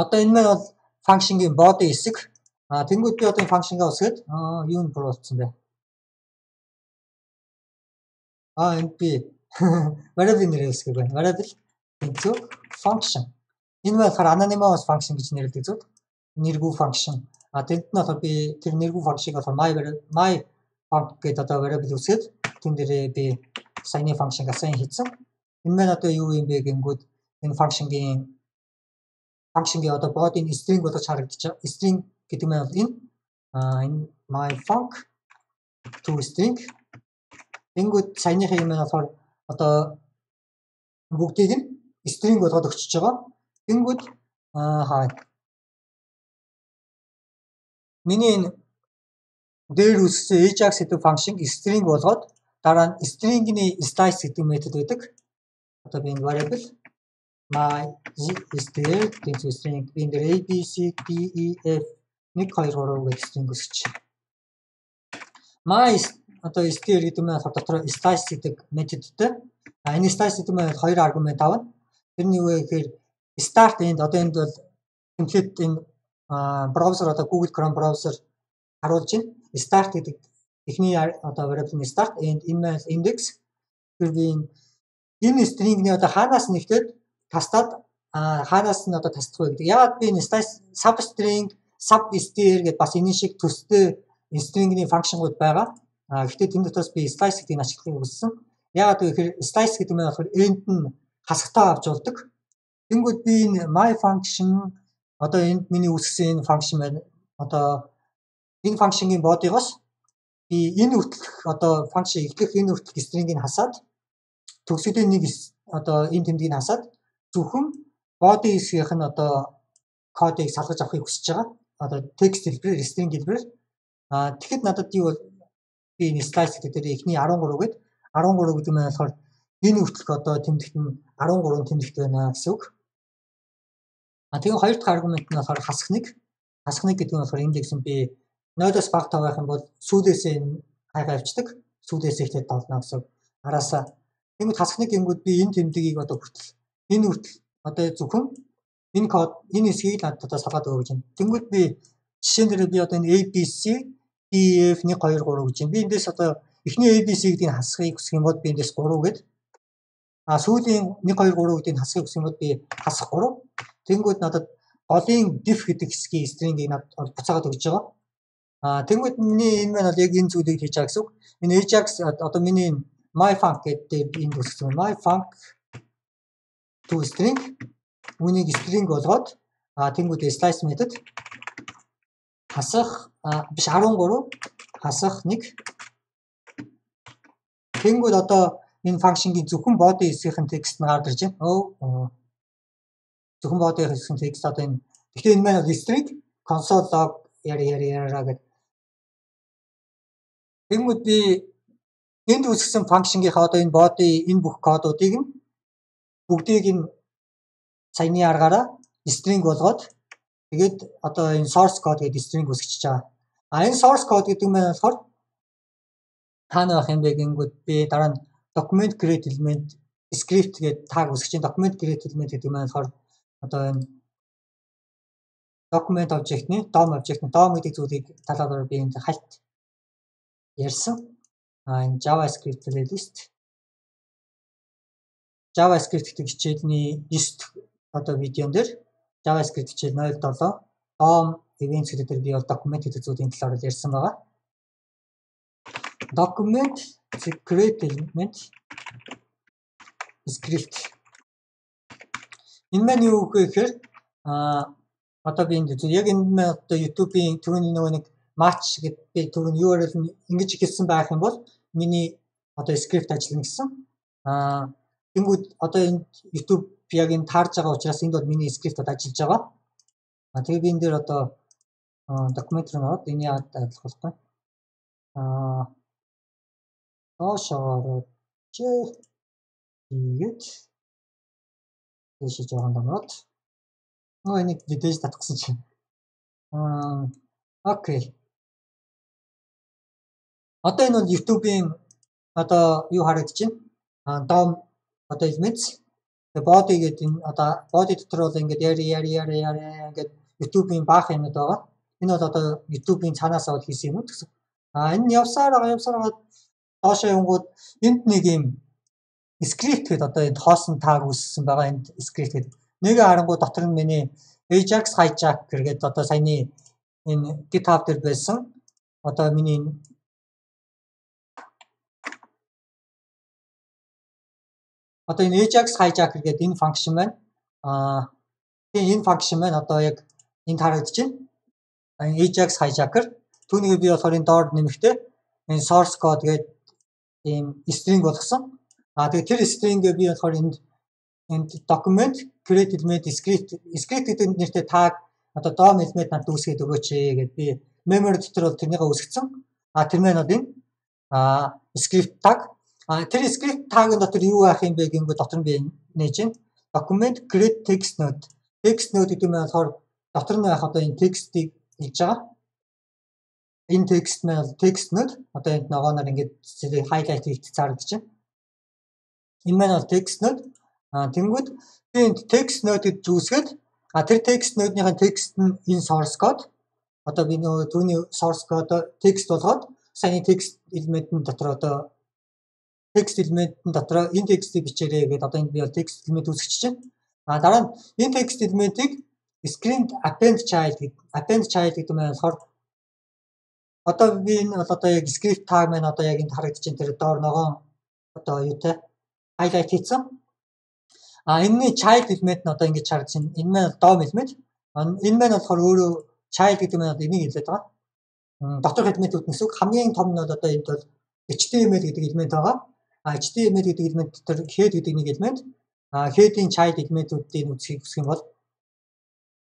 одоо энэ маань бол function-гийн body хэсэг. Тэнгүүд би одоо энэ function-гаа усгээд юу нь буруулсан бэ? Энд би variable нэрээ үсгэж байна. Variable into function. Энэ болохоор anonymous function гэж нэрлэдэг зүйл. Нэргүй function. Тэнд нь болохоор би тэр нэргүй function-ыг болохоор my func гэдэг одоо variable үсгээд тэн дээрээ би саяны function-г assign хийсэн. Энэ маань одоо юу юм бэ гэнгүүт энэ function-гийн одоо body-ийн string болгож харагдчих. String гэдэг маань бол энэ my func toString. Тэнгүүд саяныхын юм болохоор одоо бүгдийг нь string болгоод өгчөж байгаа. Тэнгүүд миний энэ дээр үссэн Ajax гэдэг function string болгоод дараа нь string-ний slice гэдэг метод байдаг. Одоо би энэ variable my str гэдэг string би энэ a b c d e f 1 2 3 гэх string үсгэж. My одоо str гэдэг нь дотор slice гэдэг методтэй. Энэ slice гэдэг нь хоёр аргумент авна. Тэр нь юу вэ гэхээр start end одоо энд бол тэмхээд энэ браузер одоо Google Chrome браузер харуулж байна. Start гэдэг эхний одоо variable-ны start end энэ маань index. Тэр би энэ string-ний одоо хаанаас нэгтээд тастаад хаанаас нь одоо тасдах вэ гэдэг. Яагаад би энэ substring substr гэдэг бас энэ шиг төстэй string-ний function-ууд байгаа. Гэхдээ тэн дотроос би slice гэдгийг ашиглахыг хүссэн. Яагаад гэхээр slice гэдэг нь болохоор end нь хасагтаа авч болдог. Тэнгүүд би энэ my function одоо энд миний үүсгэсэн энэ function байна. Одоо энэ function-ийн body-гоос би энэ хүртэлх одоо function эхлэх энэ хүртэлх string-ийг хасаад төгсгөлийн нэг одоо энэ тэмдгийг хасаад зөвхөн body хэсгийнх нь одоо кодыг салгаж авахыг хүсэж байгаа. Одоо text хэлбэрээр string хэлбэрээр. Тэгэхэд надад юу бол би энэ slice гэдэг дээр эхний 13 гээд 13 гэдэг нь болохоор энэ хүртэлх одоо тэмдэгт нь 13 тэмдэгт байна гэсэн үг. Тэгээ хоёр дахь аргумент нь болохоор хасах нэг гэдэг нь болохоор индекс нь би 0-оос бага байх юм бол сүүлээсээ энэ хайгаа авчдаг. Сүүлээсээ ихтэй толно гэсэн араасаа. Тэгмэд хасах нэг гингүүд би энэ тэмдгийг одоо хүртэл энэ хүртэл одоо зөвхөн энэ код энэ хэсгийг надад одоо салгаад өгөө гэж байна. Тэнгүүд би жишээн дээр би одоо энэ ABC DF 1 2 3 гэж байна. Би эндээс одоо эхний ABC гэдгийг хасахыг хүсэх юм бол би эндээс 3 гээд сүүлийн 1 2 3 гэдгийг хасахыг хүсэх юм бол би хасах 3. Тэнгүүд надад голын diff гэдэг хэсгийн string-ийг надад буцаагаад өгч байгаа. Тэнгүүд миний энэ маань бол яг энэ зүйлийг хийж байгаа гэсэн үг. Энэ Ajax одоо миний my func гэдэг энд үсгсэн. My func toString үүнийг string болгоод тэнгүүд slice метод хасах биш 13 хасах 1. Тэнгүүд одоо энэ function-гийн зөвхөн body хэсгийнх нь текст нь гарч ирж байна. Зөвхөн body хэсгийн текст одоо энэ. Гэхдээ энэ маань string console log яриа гэдэг. Тэнгүүд би энд үүсгэсэн function-гийнхаа одоо энэ body энэ бүх кодуудыг нь бүгдийг нь саяны аргаараа string болгоод тэгээд одоо энэ source code гэдэг string үсгэж байгаа. Энэ source code гэдэг нь болохоор тааны байх юм бэ гингүүд би дараа нь document create element script гэдэг tag үсгэж чинь document create element гэдэг нь болохоор одоо энэ document object-ний DOM гэдэг зүйлийг талаар би энэ хальт ярьсан. Энэ JavaScript playlist JavaScript гэдэг хичээлний 9 одоо видеон дээр JavaScript хичээл 07 DOM events гэдэг дээр би бол document гэдэг зүйлийн талаар ярьсан байгаа. Document create element script энэ маань юу гэхээр одоо би энэ яг энэ одоо YouTube-ийн түрүүний нөгөө нэг match гэдэг би түрүүний URL нь ингэж хэлсэн байх юм бол миний одоо script ажиллана гэсэн. Тэнгүүд одоо энэ YouTube яг энэ таарж байгаа учраас энд бол миний script ажиллаж байгаа. Тэгээ би энэ дээр одоо document руу ороод энэ яагаад ажиллах вэ? Доошоо тэгээд дэшиж байгаа юм байна. Энийг дэж татгсан чинь. Окей. Одоо энэ бол YouTube-ийн одоо юу харагдаж байна? DOM одоо elements. Тэгээ body гэдэг энэ одоо body дотор бол ингээд яри ингээд YouTube-ийн баах юмуд байгаа. Энэ бол одоо YouTube-ийн цаанаасаа бол хийсэн юм уу гэсэн. Энэ явсаар байгаа доошоо явгууд энд нэг юм script гэдэг одоо энд хоосон tag үүссэн байгаа энд script гэдэг. Нэг харангуй дотор нь миний Ajax hijacker гэдэг одоо саяны энэ GitHub дээр байсан одоо миний одоо энэ Ajax hijacker гэдэг энэ function маань тэгээ энэ function маань одоо яг энд харагдаж байна. Ajax hijacker түүнийг би болохоор энэ доор нэмэхдээ энэ source code гэдэг ийм string болгосон. Тэгээ тэр string-ийг би болохоор энд document create element script гэдэг нэртэй tag одоо DOM element надад үүсгээд өгөөч гэдэг би memory дотор бол тэрнийг үүсгэсэн. Тэр маань бол энэ script tag. Тэр script tag-ын дотор юу байх юм бэ гингүү дотор нь би нээж байна. Document create text node. Text node гэдэг нь болохоор дотор нь байх одоо энэ текстийг хийж байгаа. Энэ text маань text node одоо энд ногооноор ингээд highlight хийж зарлагдаж байна. Энэ маань бол text node. Тэнгүүд би энэ text node гэж үүсгээд тэр text node-ийн text нь энэ source code. Одоо би нөгөө түүний source code text болгоод саяны text element-ийн дотор одоо text element-ийн дотор энэ text-ийг бичээрэй гэдэг одоо энд би text element үүсгэж байна. Дараа нь энэ text element-ийг script append child гэдэг нь болохоор одоо би энэ бол одоо яг script tag маань одоо яг энд харагдаж байна тэр доор ногоон одоо юутай highlight хийсэн. Энэний child element нь одоо ингэж харагдаж байна. Энэ маань DOM element. Энэ маань болохоор өөрөө child гэдэг нь энийг хэлээд байгаа. Доторх элементүүд гэсэн үг хамгийн том нь бол одоо энд бол HTML гэдэг элемент байгаа. HTML гэдэг элемент дотор head гэдэг нэг элемент. Head-ийн child элементүүдийн үсгийг үсгэх юм бол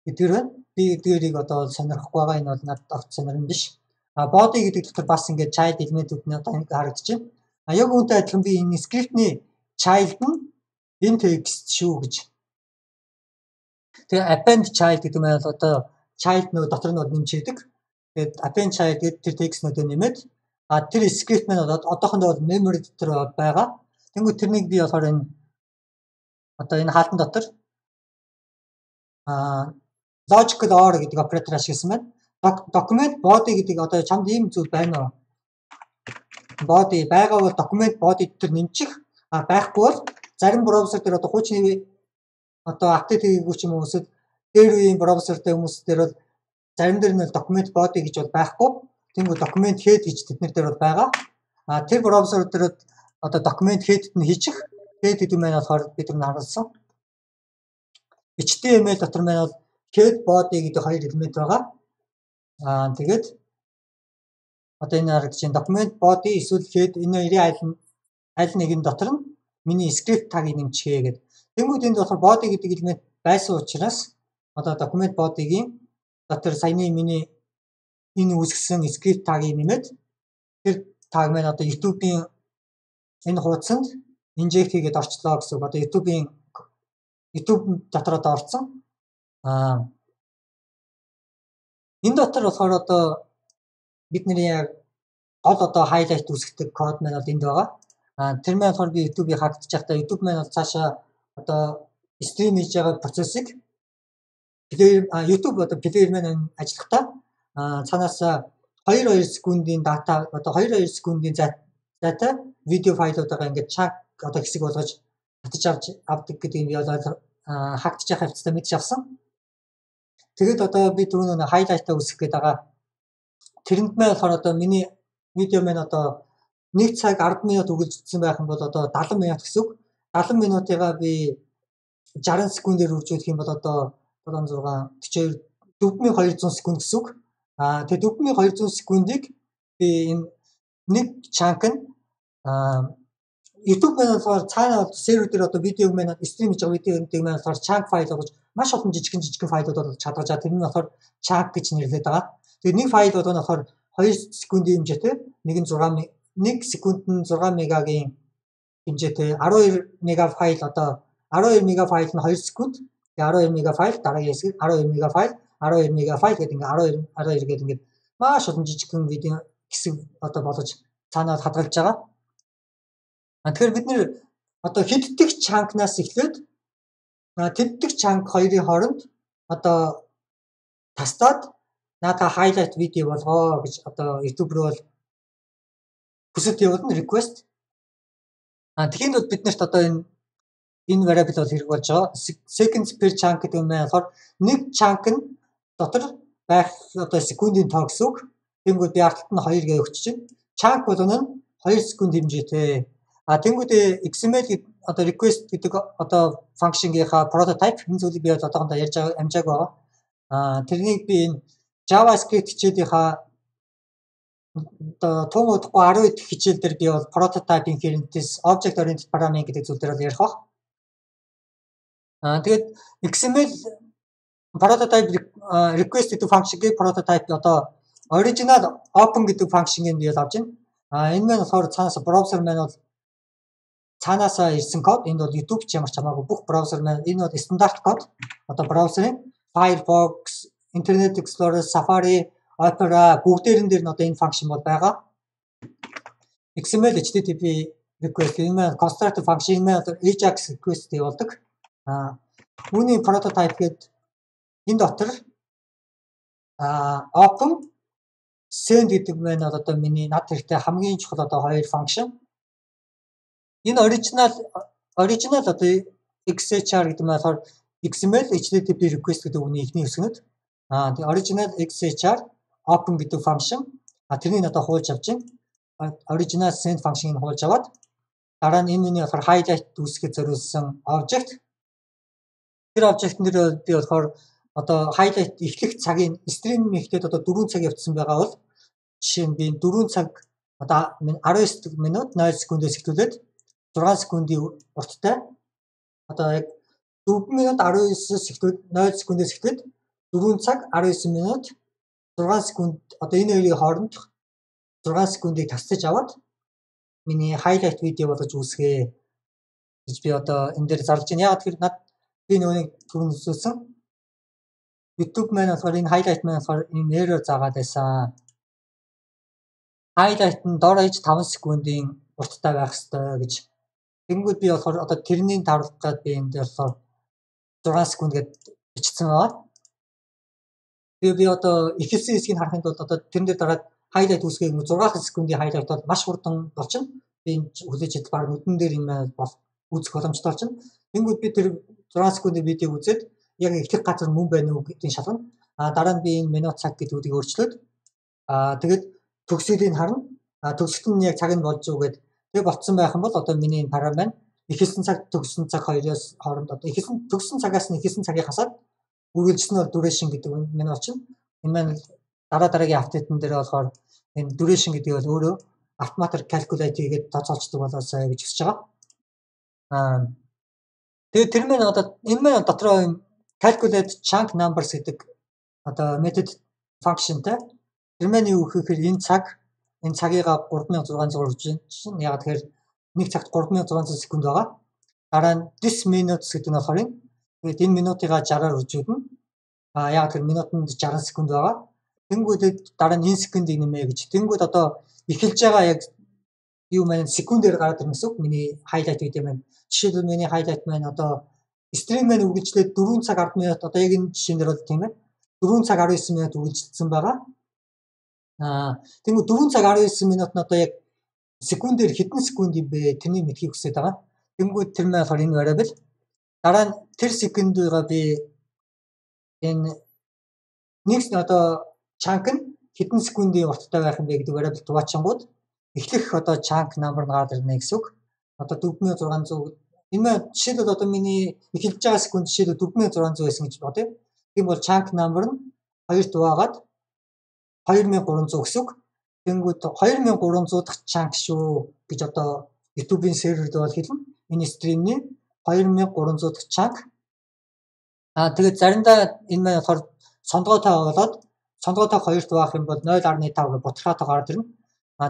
эдгээр байна. Би эдгээрийг одоо сонирхгүй байгаа. Энэ бол надад огт сонирн биш. Body гэдэг дотор бас ингээд child элементүүд нь одоо ингэ харагдаж байна. Яг үүнтэй адилхан би энэ script-ний child нь энэ text шүү гэж. Тэгээ append child гэдэг нь одоо child нөө дотор нь нэмж хийдэг. Тэгээд append child гэдэг тэр text нүүдээ нэмээд тэр script маань одоохондоо бол memory дотор байгаа. Тэнгүү тэрнийг би болохоор энэ одоо энэ хаалтан дотор logical or гэдэг оператор ашигласан байна. Document body гэдэг одоо чамд ийм зүйл байна уу? Body байгаа бол document body дотор нэмчих байхгүй бол зарим браузер дээр одоо хуучны одоо апдейт хийгээгүй ч юм уу эсвэл дээр үеийн браузертэй хүмүүс дээр бол зарим дээр нь document body гэж бол байхгүй. Тэнгүү document head гэж тэднэр дээр бол байгаа. Тэр браузер дээр одоо document head-д нь хийчих. Head гэдэг нь болохоор бид нар харуулсан. HTML дотор маань бол head body гэдэг хоёр элемент байгаа. Тэгээд одоо энэ харагдаж байна document body эсвэл head энэ хоёрын аль нэгэн дотор нь миний script tag-ыг нэмчихээ гэдэг. Тэнгүүд энд болохоор body гэдэг элемент байсан учраас одоо document body-гийн дотор саяны миний энэ үүсгэсэн script tag-ыг нэмээд тэр tag маань одоо YouTube-ийн энэ хуудсанд inject хийгээд орчлоо гэсэн үг. Одоо YouTube дотор одоо орсон. Энэ дотор болохоор одоо бидний яг гол одоо хайлайт үүсгдэг код маань бол энд байгаа. Тэр маань болохоор би YouTube-ийг хагдчих байхдаа YouTube маань бол цаашаа одоо стрим хийж байгаа процессыг YouTube одоо плеер маань ажиллахдаа цаанаас 2 секундын дата одоо 2 секундын зайтай видео файлуудаа ингээд чанк одоо хэсэг болгож татаж авдаг гэдгийг би хагдчих яхаа хэвчээ мэдж авсан. Тэгээд одоо би түрүүн хайлайтаа үүсгэх гээд байгаа. Тэрэнд маань болохоор одоо миний видео маань одоо 1 цаг 10 минут үргэлжилсэн байх юм бол одоо 70 минут гэсэн үг. 70 минутыгаа би 60 секундээр үржүүлэх юм бол одоо 76 42 4200 секунд гэсэн үг. Тэгээд 4200 секундыг би энэ нэг чанк нь YouTube маань болохоор цаана сервер дээр одоо видеог маань стрим хийж байгаа видеог маань болохоор чанк файл болгож маш олон жижигхэн файлууд болгож чадгаж байгаа. Тэр нь болохоор чанк гэж нэрлэдэг байгаа. Тэгээд нэг файл болгоно болохоор 2 секундын хэмжээтэй, нэг нь 1 секунд нь 6 мегагийн хэмжээтэй 12 мега файл одоо 12 мега файл нь 2 секунд. Тэгээд 12 мега файл дараагийн хэсэг 12 мега файл 12 мега файл гэдэг ингээ 12 гэдэг ингээ маш олон жижигхэн видео хэсэг одоо болгож цаанаа хадгалж байгаа. Тэгэхээр бид нэр одоо хэддэг чанкнаас эхлээд тэддэг чанк хоёрын хооронд одоо тастаад наата хайлайт видео болгоо гэж одоо YouTube руу бол хүсэлт явуулна request. Тэгэхэд бол биднэрт одоо энэ variable бол хэрэг болж байгаа. Seconds per chunk гэдэг юм болохоор нэг чанк нь дотор байх одоо секундын тоо гэсэн үг. Тэнгүүд би арталт нь 2 гэж өгч чинь. Chunk болгоно нь 2 секунд хэмжээтэй. Тэнгүүд XML одоо request гэдэг одоо function-ийнхаа prototype энэ зүйлийг би одоохондоо ярьж амжааг байгаа. Тэрнийг би энэ JavaScript хичээлийнхаа одоо тун удахгүй 10 дэх хичээл дээр би бол prototype inheritance object oriented programming гэдэг зүйл дээр ярих баг. Тэгээд XML prototype request гэдэг function-ийг prototype одоо original open гэдэг function-ийг би авч байна. Энэ маань болохоор цаанаас browser маань бол цаанаас ирсэн код. Энд бол YouTube ч ямар ч хамаагүй бүх браузер маань энэ бол стандарт код. Одоо браузерын Firefox, Internet Explorer, Safari, Opera бүгдээрэн дээр нь одоо энэ function бол байгаа. XML HTTP request энэ маань constructor function энэ маань Ajax request явуулдаг. Үүний prototype гээд энэ дотор open send гэдэг маань одоо миний над хэрэгтэй хамгийн чухал одоо хоёр function. Энэ original одоо XHR гэдэг нь болохоор XML HTTP request гэдэг үгний эхний хэсгэнүүд. Тэгээ original XHR open гэдэг function. Тэрнийг одоо хуулж авч байна. Original send function-ыг хуулж аваад дараа нь энэ миний болохоор highlight үүсгэж зориулсан object. Тэр object нэр би болохоор одоо highlight эхлэх цагийн stream ихтэй одоо 4 цаг явцсан байгаа бол жишээ нь би 4 цаг одоо 19 минут 0 секундээс эхлүүлээд 6 секундын урттай одоо яг 4 минут 19-с эхлээд 0 секундээс эхлээд 4 цаг 19 минут 6 секунд одоо энэ хоёрын хооронд 6 секундыг тасцаж аваад миний highlight видео болгож үүсгэе гэж би одоо энэ дээр зарлж байна. Яг тэр над би нөгөөний түрүүн үзүүлсэн YouTube маань болохоор энэ highlight маань болохоор энэ error заагаад байсан. Highlight нь дор хаяж 5 секундын урттай байх ёстой гэж. Тэнгүүд би болохоор одоо тэрний тавлах гээд би энэ дээр болохоор 6 секунд гэж бичсэн байгаа. Тэгээ би одоо ихэлсэн хэсгийг харахын тулд одоо тэрэн дээр дараад highlight үүсгэе 6 секундын highlight бол маш хурдан болчихно. Би хүлээж идэл баг нүдэн дээр юм бол үзэх боломжтой болчихно. Тэнгүүд би тэр 6 секундын видеог үзээд яг эхлэх газар мөн байна уу гэдгийг шалгана. Дараа нь би энэ минут цаг гэдгүүдийг өөрчлөөд тэгээд төгсгөлийг харна. Төгсөлт нь яг цаг нь болж юу гэдэг тэг болцсон байх юм бол одоо миний энэ парам байна. Эхэлсэн цаг төгссөн цаг хоёроос хооронд одоо төгссөн цагаас нь эхэлсэн цагийг хасаад үргэлжлэн бол duration гэдэг нь болчихно. Энэ маань дараагийн апдейтн дээр болохоор энэ duration гэдэг бол өөрөө автоматар calculate хийгээд тооцоолцдог болоосаа гэж хэлж байгаа. Тэгээд тэр маань одоо энэ маань дотроо calculate chunk numbers гэдэг одоо method functionтай. Тэр маань юу гэхээр энэ цагийга 3600 үрж байна. Яг тэгэхээр нэг цагт 3600 секунд байгаа. Дараа нь this minutes гэдэг нь болохоор тэгээд энэ минутыгаа 60-аар үржүүлнэ. Яг тэр минутанд 60 секунд байгаа. Тэнгүүдэд дараа нь энэ секундыг нэмээ гэж. Тэнгүүд одоо эхэлж байгаа яг юу маань секундээр гараад ирнэ гэсэн үг. Миний хайлайт видео маань. Жишээлбэл миний хайлайт маань одоо стрим маань үргэлжлээд 4 цаг 10 минут одоо яг энэ жишээн дээр бол тийм ээ. 4 цаг 19 минут үргэлжилсэн байгаа. Тэнгүүд 4 цаг 19 минут нь одоо яг секундээр хэдэн секунд юм бэ? Тэрнийг мэдхийг хүсэж байгаа. Тэнгүүд тэр маань болохоор энэ variable. Дараа нь тэр секундыгаа би энэ нэг одоо chunk нь хэдэн секундын урттай байх юм бэ гэдэг variable дуваачингууд эхлэх одоо chunk number нь гараад ирнэ гэсэн үг. Одоо 4600 энэ маань жишээлбэл одоо миний эхэлж байгаа секунд жишээлбэл 4600 байсан гэж бодъё. Тийм бол chunk number нь 2 дуваагаад 2300 гэсэн үг. Тэнгүүд 2300 дахь chunk шүү гэж одоо YouTube-ийн серверд бол хэлнэ. Энэ стримний 2300 дахь chunk. Тэгээд заримдаа энэ маань болохоор сондгоотой болоод сондгоотой 2 дуваах юм бол 0.5 гэх бутархаатай гараад ирнэ.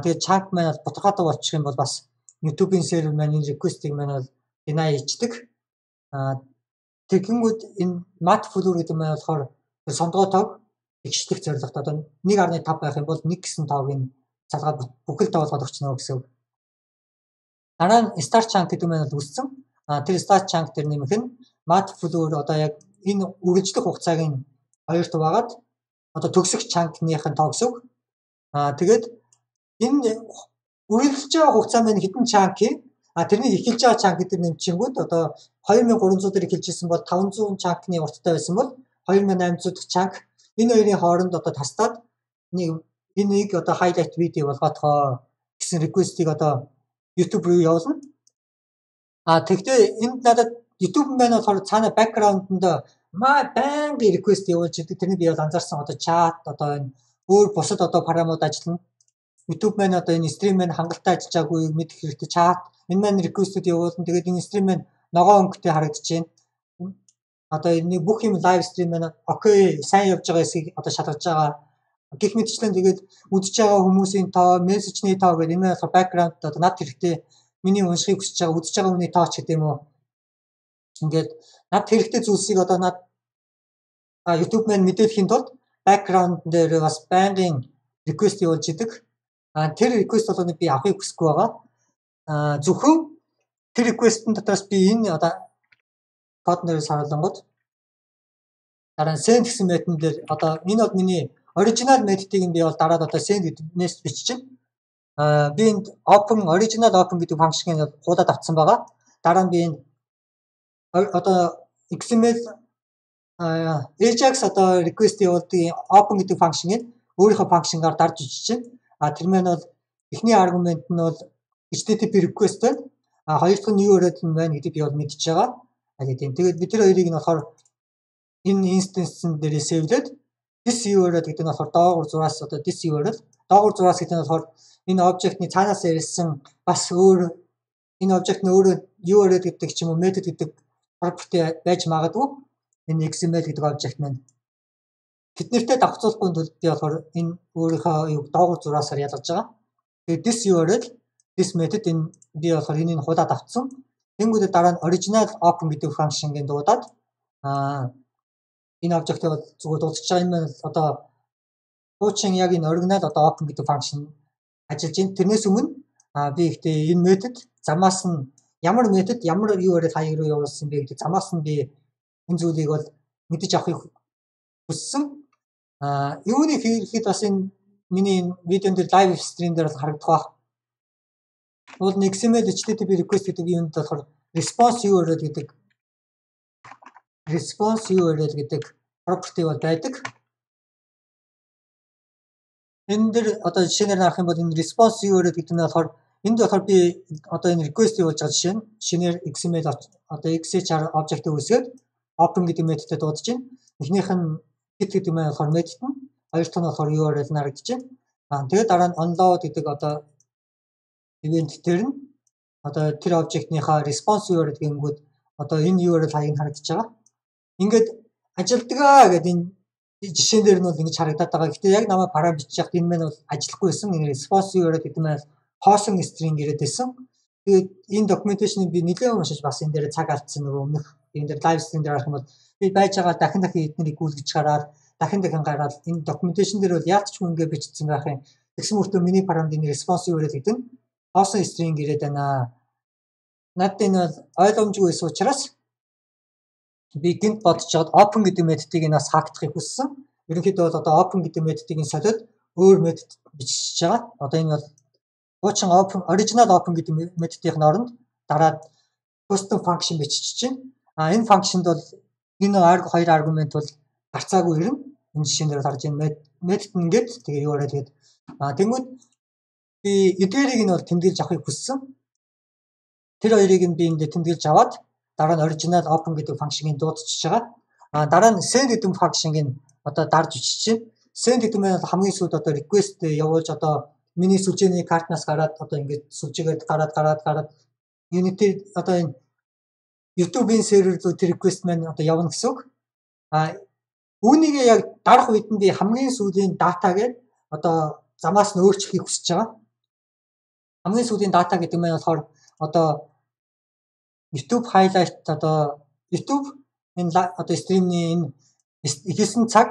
Тэгээд chunk маань бутархаатай болчих юм бол бас YouTube-ийн сервер маань энэ request-ийг маань бол deny хийдэг. Тэгэнгүүт энэ mat floor гэдэг маань болохоор сондгоотойг ихшлэх зорилготой одоо 1.5 байх юм бол 1 гэсэн тоогийн залгаад бүхэл тоо болгоод өгчнө гэсэн үг. Дараа нь start chunk гэдэг маань үссэн. Тэр start chunk дээр нэмэх нь mat floor одоо яг энэ үргэлжлэх хугацаагийн 2 дуваагаад одоо төгсөх chunk-ийн тоо гэсэн үг. Тэгээд энэ үргэлжлэж байгаа хугацаа маань хэдэн chunk юм? Тэрний эхэлж байгаа chunk гэдэг нэмчингүүд одоо 2300 дээр эхэлж исэн бол 500 chunk-ны урттай байсан бол 2800 дахь chunk энэ хоёрын хооронд одоо тастаад энийг одоо highlight видео болгоотгоо гэсэн request-ийг одоо YouTube руу явуулна. Тэгвэл энд надад YouTube маань болохоор цаана background-нд байнга request явуулж идэг. Тэрний би бол анзаарсан одоо chat одоо энэ өөр бусад одоо парамууд ажиллана. YouTube маань одоо энэ стрим маань хангалттай ажиллаж байгаагүй мэдэх хэрэгтэй chat энэ маань request-үүд явуулна. Тэгээд энэ стрим маань ногоон өнгөтэй харагдаж байна. Одоо энэ бүх юм live stream маань окей сайн явж байгаа эсэхийг одоо шалгаж байгаа. Гэх мэтчлэн тэгээд үзэж байгаа хүмүүсийн тоо, мессежний тоо гэдэг энэ маань background одоо над хэрэгтэй миний уншихыг хүсэж байгаа үзэж байгаа хүний тоо ч гэдэг юм уу. Ингээд над хэрэгтэй зүйлсийг одоо над YouTube маань мэдээлэхийн тулд background дээр бас байнгын request явуулж идэг. Тэр request болгоныг би авахыг хүсэхгүй байгаа. Зөвхөн тэр request-ын дотроос би энэ одоо код нэрээс харуулангууд дараа нь send гэсэн метод дээр одоо энэ бол миний original методыг би бол дараад одоо send гэдэг мессеж биччихэв. Би энд original open гэдэг функцийг хуудаад авсан байгаа. Дараа нь би энэ одоо XML Ajax одоо request явуулдаг open гэдэг функцийг өөрийнхөө функцээр дарж үжиж байна. Тэр маань бол эхний аргумент нь бол HTTP request байна. Хоёр дахь нь URL нь байна гэдэг би бол мэдчихэж байгаа. Тэгээд бид тэр хоёрыг нь болохоор энэ instance дээр сэвлээд this URL гэдэг нь болохоор доогуур зураас одоо this URL доогуур зураас гэдэг нь болохоор энэ object-ны цаанаас ирсэн бас өөр энэ object-ны өөрөө URL гэдэг ч юм уу method гэдэг property байж магадгүй. Энэ XML гэдэг object маань тэднэртэй давхцуулахгүй тулд би болохоор энэ өөрийнхөө юг доогуур зураасаар ялгаж байгаа. Тэгээд this URL this method энэ би болохоор энийг худаад авцсан. Тэнгүүдээ дараа нь original open гэдэг функцийг дуудаад энэ object-ийг зүгээр дуудаж байгаа юм одоо хуучин яг энэ original одоо open гэдэг функцийн ажиллаж байна. Тэрнээс өмнө би ихтэй энэ метод замаас нь ямар метод ямар URL хаяг руу явуулсан бэ гэдэг замаас нь би энэ зүйлийг бол мэдэж авахыг хүссэн. Юуны хийхэд бас энэ миний видеон дээр live stream дээр харагдах баг. Уул XML HTTP request гэдэг юунд болохоор response URL гэдэг property бол байдаг. Энэ дээр одоо жишээнээр харах юм бол энэ response URL гэдэг нь болохоор энд болохоор би одоо энэ request явуулж байгаа жишээ нь шинээр XML одоо XHR object-ийг үүсгээд open гэдэг методтэй дуудаж байна. Эхнийх нь git гэдэг маань болохоор метод нь, хоёр дахь нь болохоор URL харагдаж байна. Тэгээд дараа нь unload гэдэг одоо event дээр нь одоо тэр object-ийнхаа response URL гэнгүүт одоо энэ URL хаяг нь харагдаж байгаа. Ингээд ажилдгаа гэдэг энэ жишээн дээр нь бол ингэж харагдаад байгаа. Гэхдээ яг намайг парам бичиж яхад энэ маань бол ажиллахгүй байсан. Энэ response URL гэдэг маань hosting string ирээд байсан. Тэгээд энэ documentation-ыг би нэлээд уншиж бас энэ дээр цаг алдсан нөгөө өмнөх энэ дээр лайв стрим дээр харах юм бол би байж байгаа дахин эднийг гүйлгэж гараад дахин гараад энэ докюменташн дээр бол яалтчгүй ингэ бичсэн байх юм. Тэгсэн мөртөө миний параметрын респонс юу гэдэг нь хоосон стринг ирээд байна. Надад энэ бол ойлгомжгүй байсан учраас би гинт бодож чад open гэдэг методыг нас хаагдахыг хүссэн. Ерөнхийдөө бол одоо open гэдэг методыг солиод өөр метод бичиж байгаа. Одоо энэ бол хуучин open original open гэдэг методын оронд дараад custom function бичиж чинь. Энэ functionд бол энэ хоёр аргумент бол гарцаагүй ирнэ. Энэ жишээн дээр харж байна. Метод нь ингээд тэгээ юу ороо тэгээд тэнгууд би эдгээрийг нь бол тэмдэглэж авахыг хүссэн. Тэр хоёрыг нь би энд тэмдэглэж аваад дараа нь original open гэдэг функцийг дуудчихж байгаа. Дараа нь send гэдэг функцийг нь одоо дарж бичиж чинь. Send гэдэг нь хамгийн сүүлд одоо request явуулж одоо миний сүлжээний картнаас гараад одоо ингээд сүлжээгээд гараад Unity одоо энэ YouTube-ийн сервер рүү тэр request маань одоо явна гэсэн үг. Үүнийг яг дарах үед нь би хамгийн сүүлийн датагээд одоо замаас нь өөрчлөхийг хүсэж байгаа. Хамгийн сүүлийн дата гэдэг нь болохоор одоо YouTube highlight одоо YouTube энэ одоо стримний энэ ихсэн цаг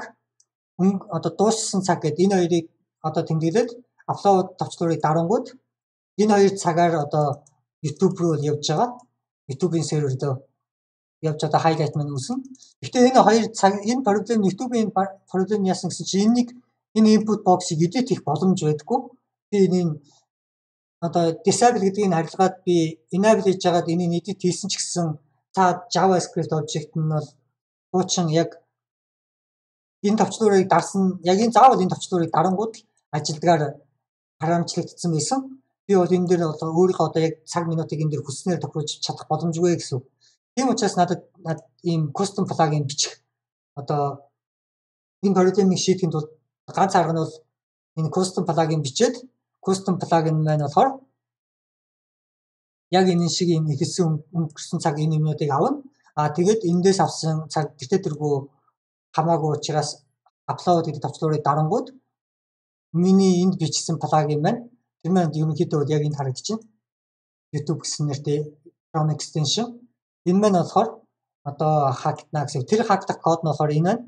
одоо дууссан цаг гэдэг энэ хоёрыг одоо тэмдэглээд аплод товчлуурыг дарангууд энэ хоёр цагаар одоо YouTube руу явж байгаа. YouTube-ийн сервер дээр явж одоо highlight маань үүснэ. Гэхдээ энэ хоёр цаг энэ проблем YouTube-ийн проблем яасан гэсэн чинь энэ input box-ыг edit хийх боломж байдаггүй. Би энэ одоо disable гэдгийг харилцаад би enable хийж байгаад энийг edit хийсэн ч гэсэн та JavaScript object нь бол хуучин яг энэ товчлуурыг дарсан яг энэ заавал энэ товчлуурыг дарангууд ажилдгаар харамчлагдсан байсан. Би бол энэ дээр өөрийнхөө одоо яг цаг минутыг энэ дээр хүснээр тохируулж чадах боломжгүй гэсэн. Тийм учраас надад ийм custom plugin бичих одоо энэ проблемыг шийдэхэд бол ганц арга нь бол энэ custom plugin бичээд custom plugin маань болохоор яг энэ шиг юм ихсэн өнгөрсөн цаг энэ юмнуудыг авна. Тэгээд эндээс авсан цаг тэртэргүй хамаагүй учраас upload гэдэг товчлуурыг дарангууд миний энд бичсэн плагин маань тэр маань ерөнхийдөө яг энд харагдчихна. YouTube гэсэн нэртэй Chrome extension. Энэ маань болохоор одоо хактна гэсэн. Тэр хактах код нь болохоор энэ байна.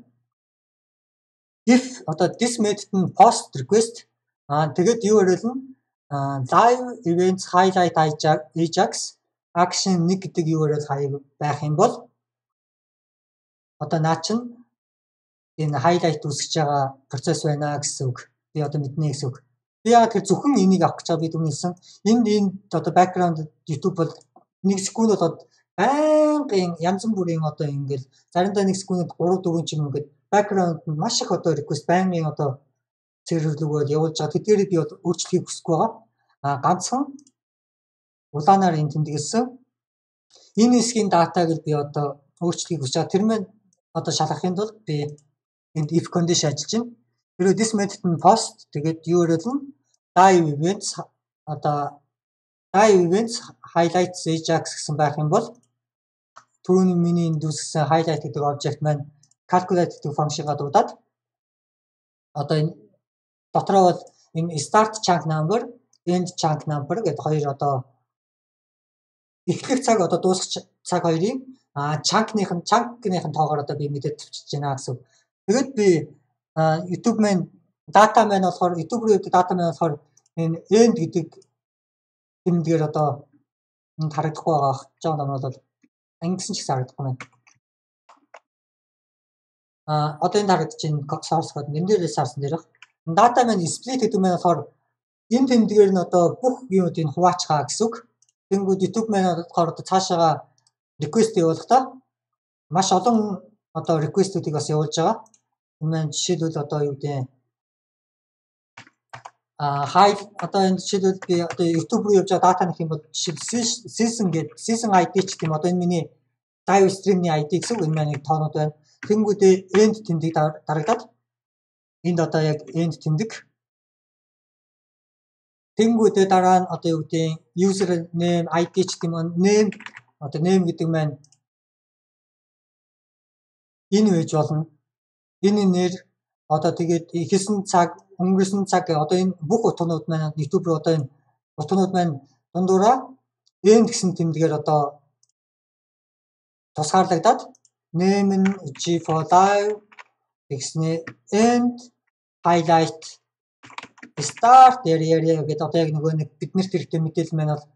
If одоо this method нь post request тэгээд юу ярил нь live events highlight ajax action 1 гэдэг юу ярил хаяг байх юм бол одоо наа чин энэ highlight үүсгэж байгаа процесс байна гэсэн үг. Би одоо мэднэ гэсэн үг. Би яг тэр зөвхөн энийг авах гэж байгаа би дүнэлсэн. Энд одоо background YouTube бол 1 секунд бол байнгын янз бүрийн одоо ингээл заримдаа 1 секундэд 3 4 ч юм ингээд background нь маш их одоо request байнгын одоо сервер рүү явуулж байгаа. Тэдгээрийг би өөрчлөхийг хүсэхгүй байгаа. Ганцхан улаанаар энэ тэмдэглэсэн. Энэ хэсгийн датаг л би одоо өөрчлөхийг хүсэж байгаа. Тэр маань одоо шалгахын тулд би энд if condition ажиллаж байна. Тэрөө this method нь post тэгээд юу ярил нь live events одоо live events highlights ajax гэсэн байх юм бол түрүүний миний энд үүсгэсэн highlight гэдэг object маань calculate гэдэг функцийг дуудаад одоо энэ дотроо бол энэ start chunk number, end chunk number гэдэг хоёр одоо эхлэх цаг одоо дуусах цаг хоёрын chunk-ийн тоогоор одоо би мэдээд тавьчихж байна гэсэн. Тэгээд би YouTube маань data маань болохоор YouTube руу явдаг data маань болохоор энэ end гэдэг тэмдгээр одоо энд харагдахгүй байгаа. Жон юм бол ангисан ч гэсэн харагдахгүй байна. Одоо энд харагдчихээн source code энэ дээрээс харсан дээрх. Data маань split гэдэг маань болохоор энэ тэмдгээр нь одоо бүх юудыг хуваачгаа гэсэн үг. Тэнгүүд YouTube маань болохоор цаашаага request явуулахдаа маш олон одоо request-үүдийг бас явуулж байгаа. Энэ маань жишээлбэл одоо юу гэдэг одоо энэ жишээлбэл би одоо YouTube руу явж байгаа дата нэх юм бол season гэдэг season ID ч гэм одоо энэ миний live stream-ний ID гэсэн үг. Энэ маань тоонууд байна. Тэнгүүдээ end тэмдэг дарагдаад энд одоо яг end тэмдэг. Тэнгүүдээ дараа нь одоо юу гэдэг user name ID ч гэм name одоо name гэдэг маань энэ байж болно. Энэ нэр одоо тэгээд ихсэн цаг өнгөрсөн цаг одоо энэ бүх утгууд маань YouTube руу одоо энэ утгууд маань дундуураа end гэсэн тэмдгээр одоо тусгаарлагдаад name нь G5 тэгснэ end highlight start area гэдэг одоо яг нөгөө нэг биднэрт хэрэгтэй мэдээлэл маань бол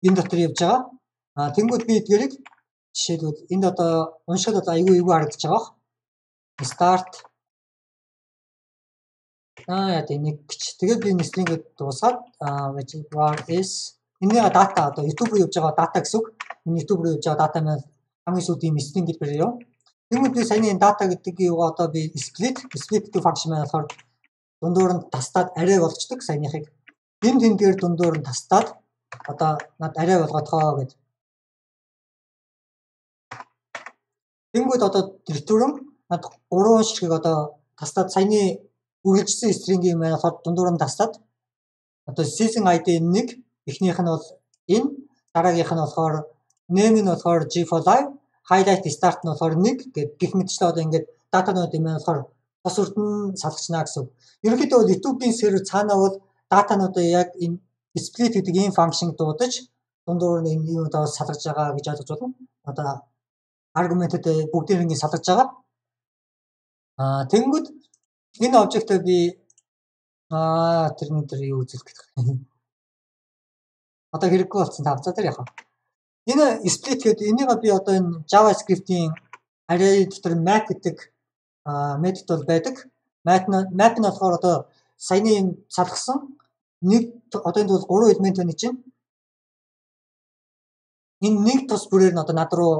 энэ дотор явж байгаа. Тэнгүүд би эдгээрийг жишээлбэл энд одоо уншихад одоо айгүй харагдаж байгаа. Start яа нэг гэж. Тэгээд би нэслингээ дуусгаад var is энэ дата одоо YouTube руу явж байгаа дата гэсэн үг. Энэ YouTube руу явж байгаа дата маань хамгийн сүүлийн нэслинг хэлбэрээр яв. Тэнгүүд би саяны энэ дата гэдэг юугаа одоо би split гэдэг function маань болохоор дундуур нь тастаад арray болчдөг саяныхыг. Энэ тэнгээр дундуур нь тастаад одоо над арray болгоохоо гэдэг. Тэнгүүд одоо return над 3 ширхэг одоо тастаад саяны үргэлжлсэн string-ийн маань болохоор дундуур нь тастаад одоо season ID 1 эхнийх нь бол энэ дараагийнх нь болохоор name нь болохоор G5 highlight start нь болохоор 1 гэх мэтчлээ одоо ингээд датанууд юм болохоор тос үрд нь салгачна гэсэн. Ерөнхийдөө бол YouTube-ийн сервер цаанаа бол датануудаа яг энэ split гэдэг ийм function дуудаж дундуур нь энэ юу доо салгаж байгаа гэж ойлгож байна. Одоо аргументууд бүгдийг ингэ салгаж байгаа. Тэнгүүд энэ обжектыг би тэр юу үзүүлэх гэдэг. Одоо хэрэггүй болсон тавцаа дээр яах вэ? Энэ split гэдэг энийг би одоо энэ JavaScript-ийн array дотор map гэдэг метод бол байдаг. Map нь болохоор одоо саяны энэ салгасан нэг одоо энэ бол 3 элемент байна чинь. Энэ нэг тус бүрээр нь одоо над руу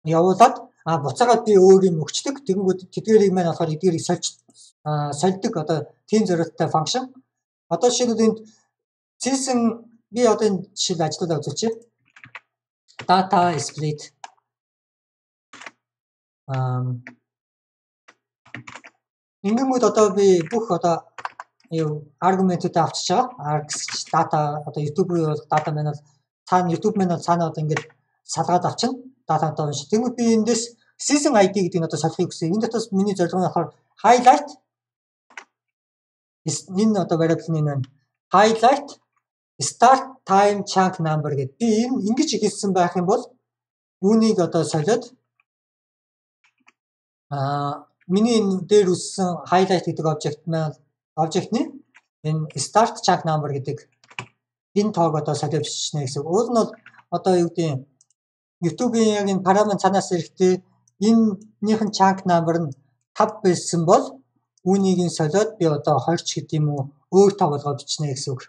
явуулаад буцаагаад би өөр юм өгчдөг. Тэгэнгүүт тэдгэрийг маань болохоор эдгэрийг сольдог одоо тийм зорилттой function. Одоо жишээлбэл энд season би одоо энэ жишээл ажлуудаа үзүүлчихье. Data split ингэнгүүт одоо би бүх одоо аргументуудаа авчиж байгаа. Args data одоо YouTube руу явуулах data маань бол цаана YouTube маань бол цаанаа одоо ингээд салгаад авчна. Дататай унш. Тэгвэл би эндээс season ID гэдэг нь одоо солихыг хүсье. Энэ дотроос миний зорилго нь болохоор highlight энэ одоо variable нь байна. Highlight start time chunk number гэдэг. Би энэ ингэж хэлсэн байх юм бол үүнийг одоо солиод миний энэ дээр үссэн highlight гэдэг обжектны энэ start chunk number гэдэг энэ тоог одоо солиод бичнэ гэсэн. Уул нь бол одоо юу гэдэг YouTube-ийн яг энэ параметр цаанаас ирэхдээ энэнийхэн chunk number нь 5 байсан бол үүнийг нь солиод би одоо 20 ч гэдэг юм уу өөр тоо болгоод бичнэ гэсэн үг.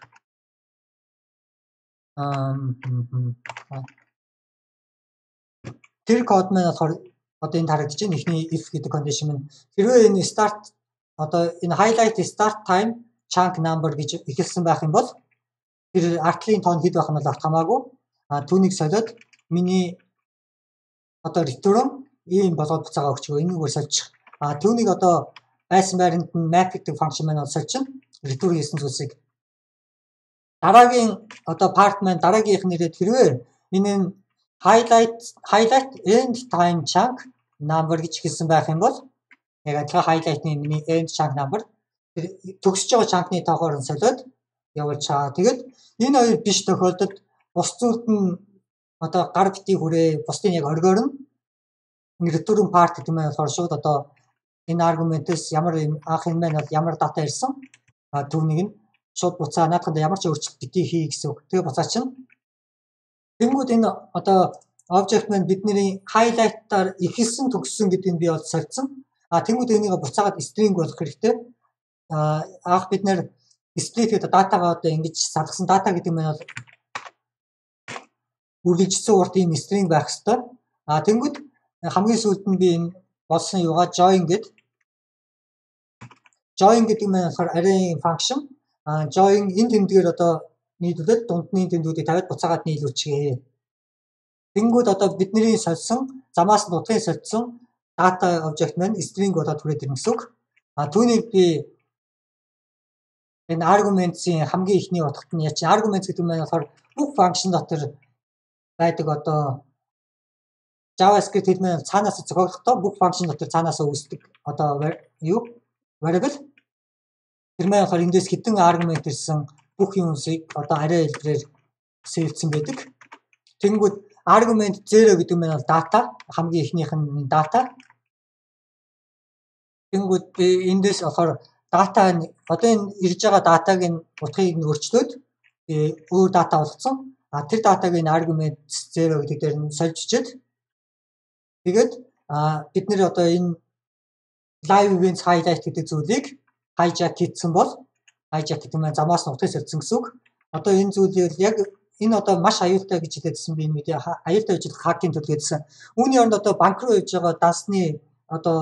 Тэр код маань болохоор одоо энэ харагдаж байна. Эхний if гэдэг condition нь хэрвээ энэ start одоо энэ highlight start time chunk number гэж ихэлсэн байх юм бол тэр артлын тоон хэд байх нь бол хамаагүй. Түүнийг солиод миний одоо return ийм болгоод буцаага өгчгөө энийгээр сольчих. Түүнийг одоо байсан байранд нь map гэдэг function маань сольчихно. Return хийсэн зүйлсийг дараагийн одоо part маань дараагийнх нэрэд хэрвээ энэ highlight end time chunk number гэж хэлсэн байх юм бол яг адилхан highlight-ны миний end chunk number төгсөж байгаа chunk-ны тоогоор нь солиод явуулж байгаа. Тэгээд энэ хоёр биш тохиолдолд бус зүйлд нь одоо гар битгий хүрээ бусдын яг оргоор нь return part гэдэг нь болохоор шууд одоо энэ аргументээс ямар анх энэ маань бол ямар дата ирсэн түүнийг нь шууд буцаа наадханд ямар ч өөрчлөлт битгий хий гэсэн үг. Тэгээ буцаачихна. Тэнгүүд энэ одоо object маань бидний highlight-аар ихэлсэн төгссөн гэдэг нь би бол сольцсон. Тэнгүүд энийг буцаагаад string болох хэрэгтэй. Анх бид нэр split гэдэг датагаа одоо ингэж салгасан дата гэдэг нь бол үргэлжлсэн урт ийм string байх хэвээр. Тэнгүүд хамгийн сүүлд нь би энэ болсон юугаа join гэдэг нь болохоор array function. Join энэ тэмдгээр одоо нийлүүлээд дундны тэмдгүүдийг тавиад буцаагаад нийлүүлчихье. Тэнгүүд одоо бидний сольсон замаас нь дутлын сольсон data object маань string болоод түрээд ирнэ гэсэн үг. Түүнийг би энэ arguments-ийн хамгийн ихний утгад нь яач arguments гэдэг нь болохоор бүх function дотор байдаг одоо JavaScript хэлмээр цаанаас зохиогдохдоо бүх function дотор цаанаас үүсдэг одоо юу variable тэр маань болохоор эндээс хэдэн argument ирсэн бүх юмсыг одоо array хэлбэрээр сэвэлсэн байдаг. Тэнгүүд argument 0 гэдэг нь бол data хамгийн ихнийх нь data. Тэнгүүд эндээс болохоор data одоо энэ ирж байгаа датаг нь утгыг нь өөрчлөөд өөр data болгоцсон. Тэр датаг энэ argument 0 гэдэг дээр нь сольжчихэд тэгээд бид нэр одоо энэ live events highlight гэдэг зүйлийг hijack хийсэн бол hijack гэдэг нь замаас нь утгыг сольсон гэсэн үг. Одоо энэ зүйлийг яг энэ одоо маш аюултай гэж хэлээдсэн би энэ мэдээ аюултай гэж хакийн тул гэдсэн. Үүний оронд одоо банк руу явж байгаа дансны одоо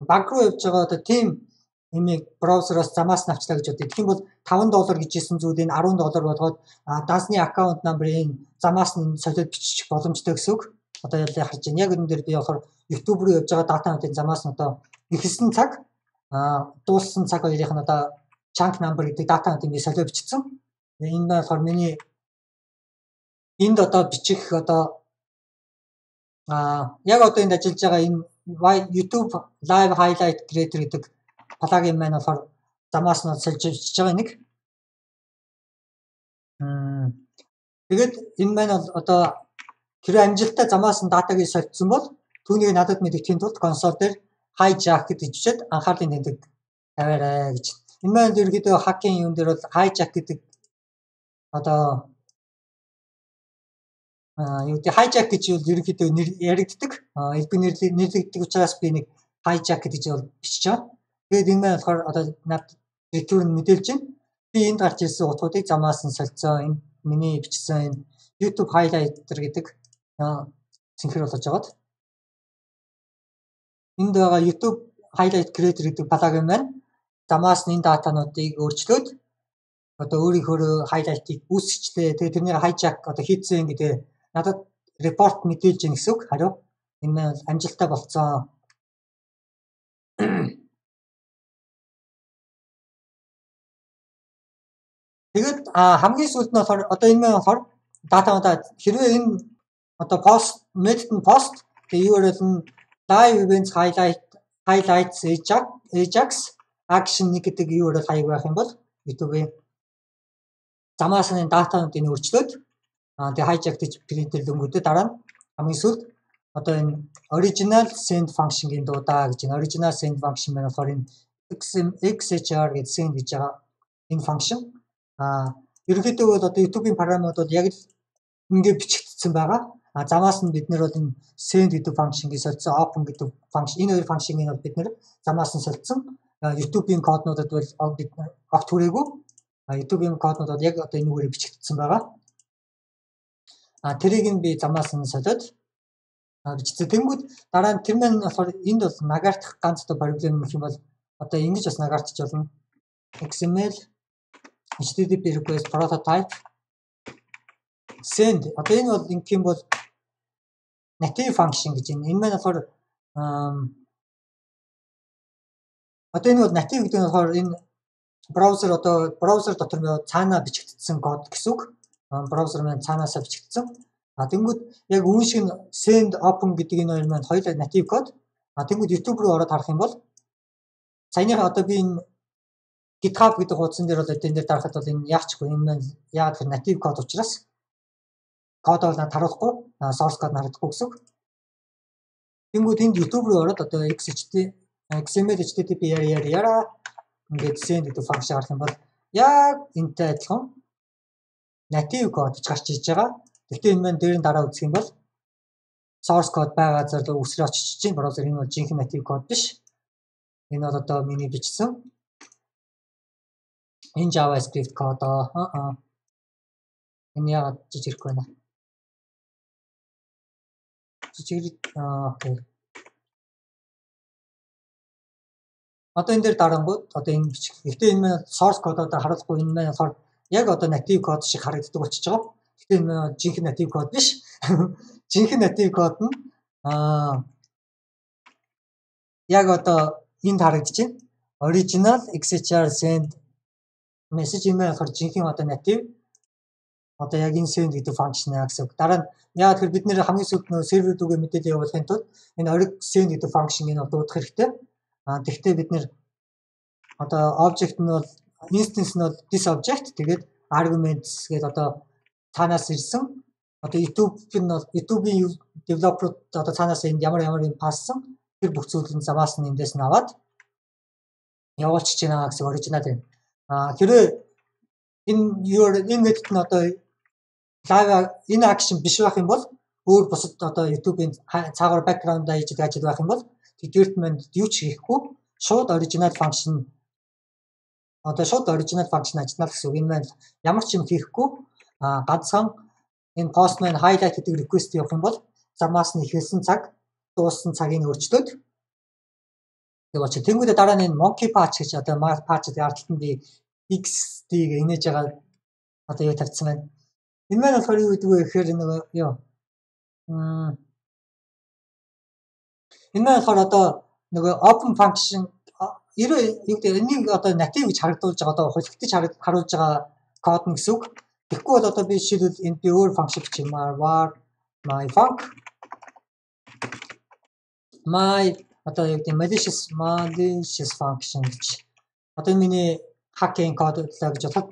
банк руу явж байгаа одоо team имийг браузероос замаас нь авчлаа гэж бодъё. Тэгэх юм бол $5 гэж хэлсэн зүйлийг $10 болгоод дансны аккаунт номерыг замаас нь солиод бичих боломжтой гэсэн үг. Одоо ялаа харж байна. Яг энэ дээр би болохоор YouTube руу явж байгаа датануудын замаас нь одоо ихэлсэн цаг дууссан цаг хоёрын нь одоо chunk number гэдэг датануудыг би солиод бичсэн. Энэ болохоор миний энд одоо бичих одоо яг одоо энд ажиллаж байгаа энэ YouTube Live Highlight Creator гэдэг плагин маань болохоор замаас нь сольж бичиж байгаа нэг. Тэгээд энэ маань бол одоо хэрэг амжилттай замаас нь датагийг сольдсон бол түүнийг надад мэдгэхийн тулд консоль дээр hijack гэж бичээд анхаарлын тэмдэг тавиарай гэж. Энэ маань ерөнхийдөө хакийн юм дээр бол hijack гэдэг одоо юу гэдэг hijack гэж бол ерөнхийдөө яригддаг. Би нэрлэгддэг учраас би нэг hijack гэж бол бичиж байгаа. Тэгээд энэ маань болохоор одоо над return мэдээлж байна. Би энд гарч ирсэн утгуудыг замаас нь сольцсон. Энэ миний бичсэн энэ YouTube highlighter гэдэг синхронизж байгаад. Энд байгаа YouTube highlight creator гэдэг плагин маань замаас нь энэ датануудыг өөрчлөөд одоо өөрийнхөө highlight-ыг үүсгэжлээ. Тэгээд тэрний hijack одоо хийцэн гэдэг надад report мэдээлж гин гэсэн үг. Хариу энэ маань амжилттай болцсон. Тэгээд хамгийн сүүлд нь болохоор одоо энэ маань болохоор датаудаа хэрвээ энэ одоо post method нь post тэгээ URL нь live events highlights ajax action гэдэг URL хаяг байх юм бол YouTube-ийн замаас нь датануудыг өөрчлөөд тэгээ hijack гэж printer лөнгөдөд дараа нь хамгийн сүүлд одоо энэ original send function-ийн дуудаа гэж энэ original send function маань болохоор энэ XHR гэж send гэж байгаа энэ function ерөнхийдөө бол одоо YouTube-ийн параметрууд бол яг л ингээд бичигдсэн байгаа. Замаас нь бид нэр бол энэ send гэдэг function-ийг сольцсон, open гэдэг function энэ хоёр function-ийг бол бид нэр замаас нь сольцсон. YouTube-ийн коднуудад бол бид огт хүрээгүй. YouTube-ийн коднууд бол яг одоо энэ үгээр бичигдсэн байгаа. Тэрийг нь би замаас нь солиод бичсэн. Тэнгүүд дараа нь тэр маань болохоор энд бол нагартах ганц одоо проблем гэх юм бол одоо ингэж бас нагартаж болно. XML HTTP request prototype send одоо энэ бол ингэх юм бол native function гэж энэ маань болохоор одоо энэ бол native гэдэг нь болохоор энэ браузер дотор цаанаа бичигдсэн код гэсэн үг. Браузер маань цаанаасаа бичигдсэн. Тэнгүүд яг үүн шиг send open гэдэг энэ хоёр маань хоёулаа native код. Тэнгүүд YouTube руу ороод харах юм бол саяныхаа одоо би энэ GitHub гэдэг хуудсан дээр бол энэ дээр дарахад бол энэ яахчгүй энэ маань яг тэр native код учраас код бол надад харуулахгүй, source код харагдахгүй гэсэн үг. Тэнгүүд энд YouTube руу ороод одоо XML HTTP яра ингээд send гэдэг function гарах юм бол яг энэтэй адилхан native код гэж гарч иж байгаа. Гэхдээ энэ маань дээрэн дараа үзэх юм бол source код байгаа зэрэг үсрээ очиж чинь браузер энэ бол жинхэнэ native код биш. Энэ бол одоо миний бичсэн энэ JavaScript код энэ яг жижигрэх байна. Окей. Одоо энэ дээр дарангууд одоо энэ бичих. Гэхдээ энэ маань source код одоо харуулахгүй энэ маань болохоор яг одоо native код шиг харагддаг болчихж байгаа. Гэхдээ энэ маань жинхэнэ native код биш. Жинхэнэ native код нь яг одоо энд харагдаж байна. Original XHR send message юм болохоор жинхэнэ одоо native одоо яг энэ send гэдэг function аа гэсэн үг. Дараа нь яг тэр бид нэр хамгийн сүүлд нөө сервер рүүгээ мэдээлэл явуулахын тулд энэ org send гэдэг function-ыг дуудах хэрэгтэй. Тэгвэл бид нэр одоо object нь бол instance нь бол this object тэгээд arguments гэдэг одоо цаанаас ирсэн одоо YouTube-ийн developer одоо цаанаас энд ямар юм пассан тэр бүх зүйлийн замаас нь эндээс нь аваад явуулчихж байна гэсэн оригинал байна. Хэрвээ энэ метод нь одоо live in action биш байх юм бол өөр бусад одоо YouTube-ийн цаагаар background-а хийж ажил байх юм бол тэдгээрт манд юу ч хийхгүй шууд original function ажиллана гэсэн үг. Энэ маань ямар ч юм хийхгүй ганцхан энэ postman highlight гэдэг request явах юм бол замаас нь ихэлсэн цаг дууссан цагийг өөрчлөөд яваач. Тэнгүүдээ дараа нь энэ monkey patch гэж одоо patch гэдэг ардлт нь би XD-г инээж байгаа одоо юу тавьсан байна. Энэ маань болохоор юу гэдэг вэ гэхээр нэг юу энэ маань болохоор одоо нэг open function юу гэдэг энийг одоо native гэж харагдуулж байгаа одоо хөлтөж харуулж байгаа код нь гэсэн үг. Тэгэхгүй бол одоо би жишээлбэл энд би өөр function бичмээр var my func my одоо юу гэдэг malicious function гэж. Одоо миний hacking код л гэж бодоход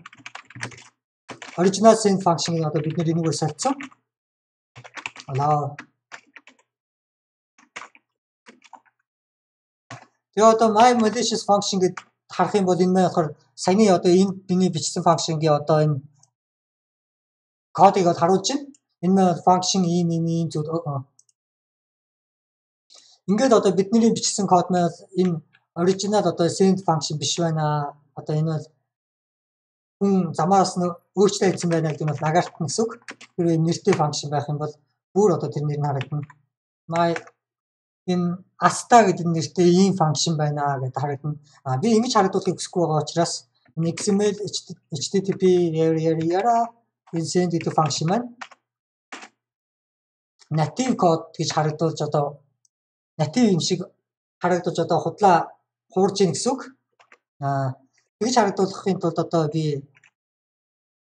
original send function-ыг одоо бид нэр энэгээр солилцсон. Тэгээ одоо my malicious function гэд харах юм бол энэ маань болохоор саяны одоо энэ миний бичсэн function-гийн одоо энэ кодыг бол харуулж байна. Энэ маань function ийм зүйл ингээд одоо бидний бичсэн код маань энэ original одоо send function биш байна. Одоо энэ бол хүн замаас нь өөрчлөлт хийсэн байна гэдэг нь бол нагартна гэсэн үг. Хэрвээ нэртэй function байх юм бол бүр одоо тэр нэр нь харагдана. My энэ asta гэдэг нэртэй ийм function байна гэдээ харагдана. Би ингэж харагдуулахыг хүсэхгүй байгаа учраас энэ XML HTTP энэ send гэдэг function маань native code гэж харагдуулж одоо native юм шиг харагдуулж одоо худлаа хуурж ийн гэсэн үг. Тэгж харагдуулахын тулд одоо би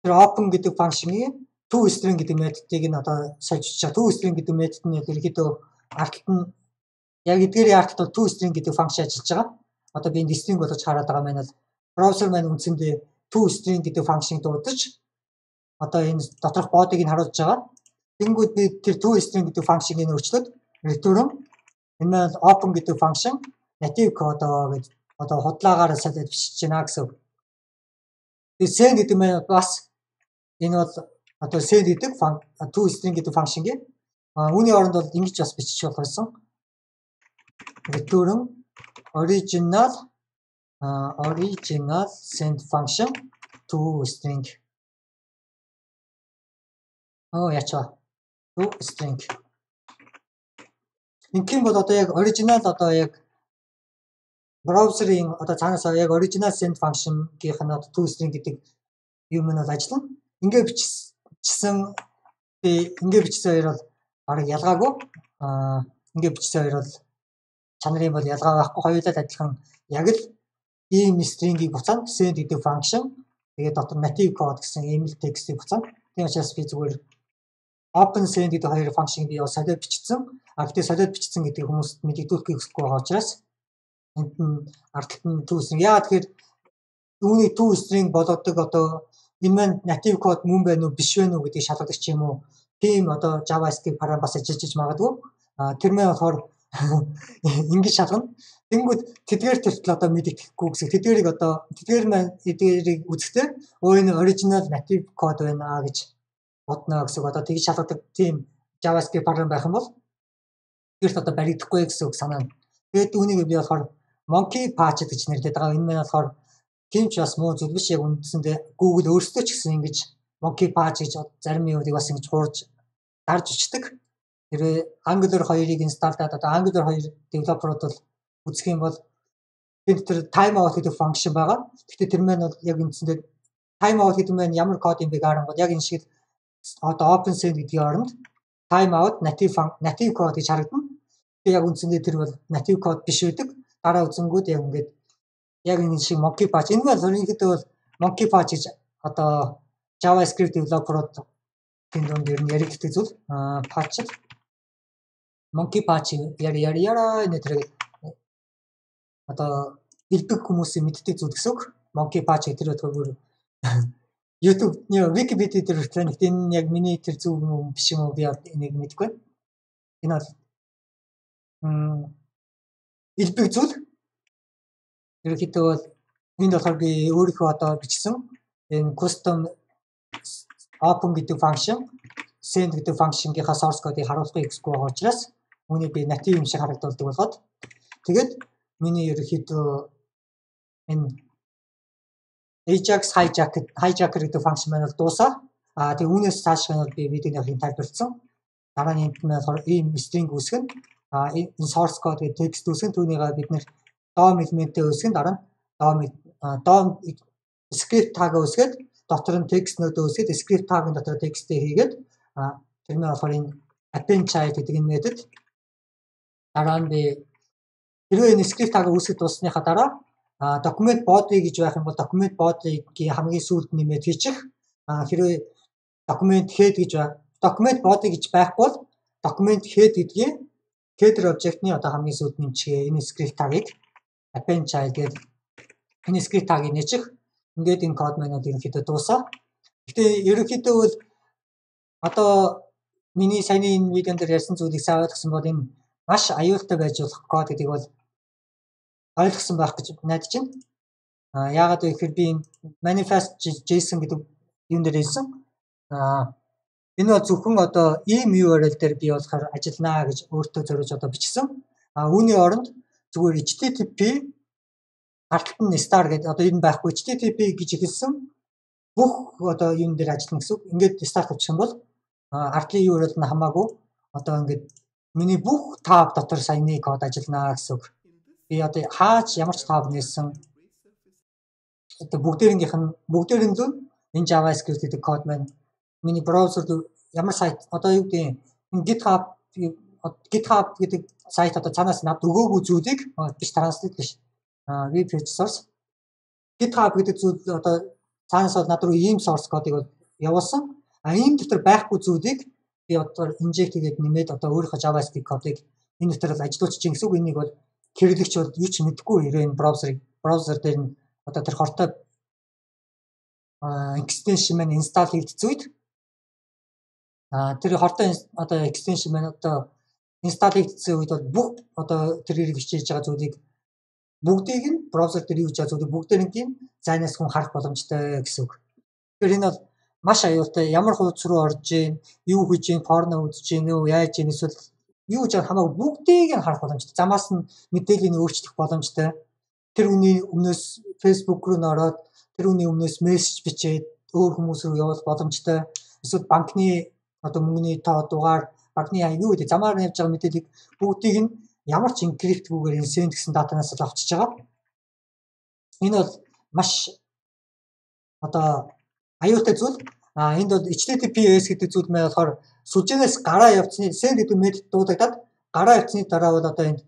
тэр open гэдэг function-ийг toString гэдэг методыг нь одоо сольж байгаа. toString гэдэг метод нь ерөнхийдөө артлт нь яг эдгээрийн артлт бол toString гэдэг function ажиллаж байгаа. Одоо би энэ string болгож хараад байгаа маань бол browser маань үндсэндээ toString гэдэг function дуудаж одоо энэ доторх боодыг нь харуулж байгаа. Тэнгүүд би тэр toString гэдэг function-ыг өөрчлөөд return энэ маань open гэдэг function native code гэж одоо худлаагаар солиод бичиж байна гэсэн. Тэгээ send гэдэг маань бас энэ бол одоо send гэдэг toString гэдэг function-ийг үүний оронд бол ингэж бас бичиж болох байсан. Return original send function toString. Ячаа. toString. Ингийн бол одоо яг original одоо яг браузерын одоо цаанаас яг original send function-гийнх нь одоо toString гэдэг юм нь бол ажиллана. Ингээд бичсэн хоёр бол бараг ялгаагүй. Ингээд бичсэн хоёр бол чанарын бол ялгаа байхгүй. Хоёулаа адилхан яг л ийм string-ийг буцаана send гэдэг function. Тэгээд дотор native code гэсэн email text-ийг буцаана. Тийм учраас би зүгээр open send гэдэг хоёр function-ыг би солиод бичсэн. Гэхдээ солиод бичсэн гэдэг хүмүүст мэдэгдүүлэхийг хүсэхгүй байгаа учраас энд нь ардлт нь toString. Яагаад тэгэхээр үүний toString болгодог одоо энэ маань native code мөн байна уу биш байна уу гэдгийг шалгадаг ч юм уу. Тийм одоо JavaScript парам бас ажиллаж магадгүй. Тэр маань болохоор ингэж шалгана. Тэнгүүд тэдгээр төртөл одоо мэдэгдэхгүй гэсэн. Тэдгээр маань эдгээрийг үзэхдээ энэ original native code байна гэж бодно гэсэн. Одоо тэгж шалгадаг тийм JavaScript парам байх юм бол тэрт одоо баригдахгүй гэсэн үг санаа. Тэгээд үүнийг би болохоор monkey patch гэж нэрлэдэг байгаа. Энэ маань болохоор тийм ч бас муу зүйл биш. Яг үндсэндээ Google өөрсдөө ч гэсэн ингэж monkey patch гэж зарим юмыг бас ингэж хуурж дарж өчтдөг. Тэрээ Angular 2-ыг инсталлдаад одоо Angular 2 developer-ууд бол үзэх юм бол тэр timeout гэдэг function байгаа. Гэхдээ тэр маань бол яг үндсэндээ timeout гэдэг нь ямар код юм бэ гаарангууд яг энэ шиг одоо open send гэдгийн оронд timeout native code гэж харагдана. Тэгээ яг үндсэндээ тэр бол native code биш байдаг. Дараа үзэнгүүд яг ингээд яг энэ шиг monkey patch. Энэ бол ерөнхийдөө бол monkey patch гэж одоо JavaScript developer-ууд тийм донд ер нь яригддаг зүйл. Patch monkey patch яра энэ тэр одоо илбэг хүмүүсийн мэддэг зүйл гэсэн үг. Monkey patch тэр өөр YouTube Wikipedia дээр хүртэл нэгт энэ яг миний тэр зөв юм уу биш юм уу би энийг мэдэхгүй. Энэ бол элбэг зүйл. Ерөнхийдөө бол энд болохоор би өөрийнхөө одоо бичсэн энэ custom open гэдэг function, send гэдэг function-ийнхаа source code-ыг харуулахыг хүсэхгүй байгаа учраас үүнийг би native юм шиг харагдуулдаг болгоод тэгээд миний ерөнхийдөө энэ Ajax hijacker гэдэг function маань бол дуусаа. Тэгээ үүнээс цааш нь бол би видеоны тайлбарлсан. Дараа нь энд нь болохоор ийм string үүсгэн энэ source code гэдэг текст үүсгэн түүнийгээ бид нэр DOM элементтэй үүсгэн дараа нь DOM script tag үүсгээд дотор нь текст нөдөө үүсгээд script tag-ын дотор текстээ хийгээд тэр нь болохоор энэ append child гэдэг энэ метод дараа нь би хэрвээ энэ script tag үүсгэж дуусныхаа дараа document body гэж байх юм бол document body-гийн хамгийн сүүлд нэмээд хийчих. Хэрвээ document head гэж document body гэж байхгүй бол document head гэдгийн header object-ны одоо хамгийн сүүлд нэмчихээ энэ script tag-ыг append child гэдэг энэ script tag-ыг нээчих. Ингээд энэ код маань ерөнхийдөө дуусаа. Гэтэ ерөнхийдөө бол одоо миний саяны энэ видеон дээр ярьсан зүйлийг сайн ойлгосон бол энэ маш аюултай байж болох код гэдгийг бол ойлгосон байх гэж найдаж байна. Яагаад вэ гэхээр би manifest JSON гэдэг юм дээр хэлсэн. Энэ бол зөвхөн одоо ийм URL дээр би болохоор ажиллана гэж өөртөө зориулж одоо бичсэн. Үүний оронд зүгээр HTTP харталт нь star гэдэг одоо энэ байхгүй HTTP гэж хэлсэн бүх одоо юм дээр ажиллана гэсэн үг. Ингээд start авчих юм бол артлын URL нь хамаагүй одоо ингээд миний бүх tab дотор саяны код ажиллана гэсэн үг. Би одоо хаач ямар ч tab нээсэн одоо бүгдээрийн зөв энэ JavaScript гэдэг код маань миний браузерд ямар сайт одоо юу гэдэг энэ GitHub гэдэг сайт одоо цаанаас над өгөөгүй зүйлийг биш translate биш web page source GitHub гэдэг зүйл одоо цаанаас над руу ийм source code-ыг явуулсан. Энэ дотор байхгүй зүйлийг би одоо inject хийгээд нэмээд одоо өөрийнхөө JavaScript кодыг энэ дотор ажилуулчих чинь гэсэн үг. Энийг бол хэрэглэгч бол юу ч мэдэхгүй хэрэг энэ браузер дээр нь одоо тэр хортой extension маань install хийгдсэн үед тэр хортой одоо extension маань одоо install хийгдсэн үед бол бүх одоо тэр хэрэг хичээж байгаа зүйлийг бүгдийг нь браузер дээр юу хийж байгаа зүйлийг бүгдээрийг нь зайнаас хүн харах боломжтой гэсэн үг. Тэгэхээр энэ бол маш аюултай ямар хуудас руу орж ийн, юу хийж ийн, порно үзэж ийн, юу яаж ийн эсвэл юу гэж хамаагүй бүгдийг нь харах боломжтой. Замаас нь мэдээллийг өөрчлөх боломжтой. Тэр хүний өмнөөс Facebook руу нөрөөд тэр хүний өмнөөс мессеж бичээд өөр хүмүүс рүү явуулах боломжтой. Эсвэл банкны одоо мөнгөний тоо дугаар, банкны юу гэдэг замаар явж байгаа мэдээллийг бүгдийг нь ямар ч encryptгүйгээр send гэсэн датанаас л авчиж байгаа. Энэ бол маш одоо аюултай зүйл. Энд бол HTTPS гэдэг зүйл маань болохоор сүлжээнээс гараа явцны send гэдэг метод дуудагдаад гараа явцны дараа бол одоо энд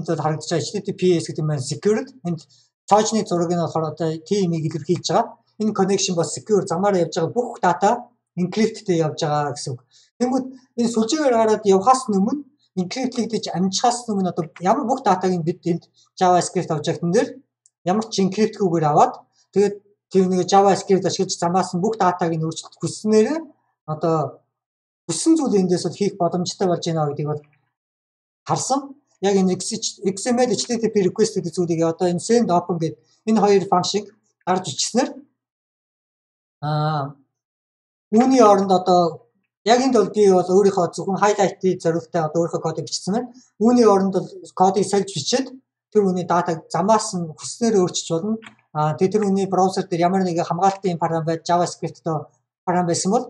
бол харагдаж байгаа HTTPS гэдэг маань secured. Энд цаашны зураг нь болохоор одоо TM-ийг илэрхийлж байгаа. Энэ connection бол secure замаар явж байгаа бүх дата encryptтэй явж байгаа гэсэн үг. Тэгмүүд энэ сүлжээгээр гараад явхаас өмнө encryptlэгдэж амжихаас өмнө одоо ямар бүх датаг бид энд JavaScript object-н дээр ямар ч encryptгүйгээр аваад тэгээд тэр нэг JavaScript ашиглаж замаас нь бүх датаг нь өөрчлөлт хүснээр одоо хүссэн зүйл эндээс бол хийх боломжтой болж байна гэдгийг бол харсан. Яг энэ XML HTTP request гэдэг зүйлийг одоо энэ send open гэдэг энэ хоёр function гарч ичснээр үүний оронд одоо яг энд бол би бол өөрийнхөө зөвхөн highlight-ийг зориултай одоо өөрийнхөө кодыг бичсэн байна. Үүний оронд бол кодыг сольж бичээд тэр хүний датаг замаас нь хүснээр өөрчилж болно. Тэгээд тэр хүний браузер дээр ямар нэгэн хамгаалтын параметр JavaScript-тэй параметр байсан бол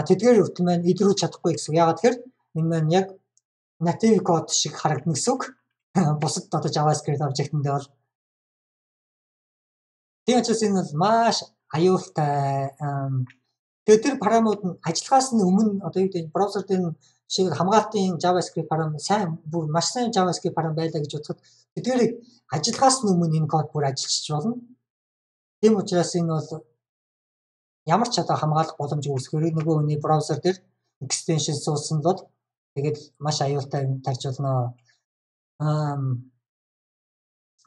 тэдгээр хүртэл маань идрүүлж чадахгүй гэсэн. Яагаад тэгэхээр энэ маань яг native код шиг харагдана гэсэн үг. Бусад одоо JavaScript object-тэй бол тийм учраас энэ бол маш аюултай. Тэгээд тэр параметрууд нь ажиллахаас нь өмнө одоо юу гэдэг браузер дээр нь шиг хамгаалтын JavaScript параметр сайн бүр маш сайн JavaScript параметр байлаа гэж бодоход тэдгээрийг ажиллахаас нь өмнө энэ код бүр ажиллаж болно. Тийм учраас энэ бол ямар ч одоо хамгаалах боломжгүй үүсгэхээр нөгөө хүний браузер дээр extension суулсан бол тэгээд маш аюултай юм тарж болно.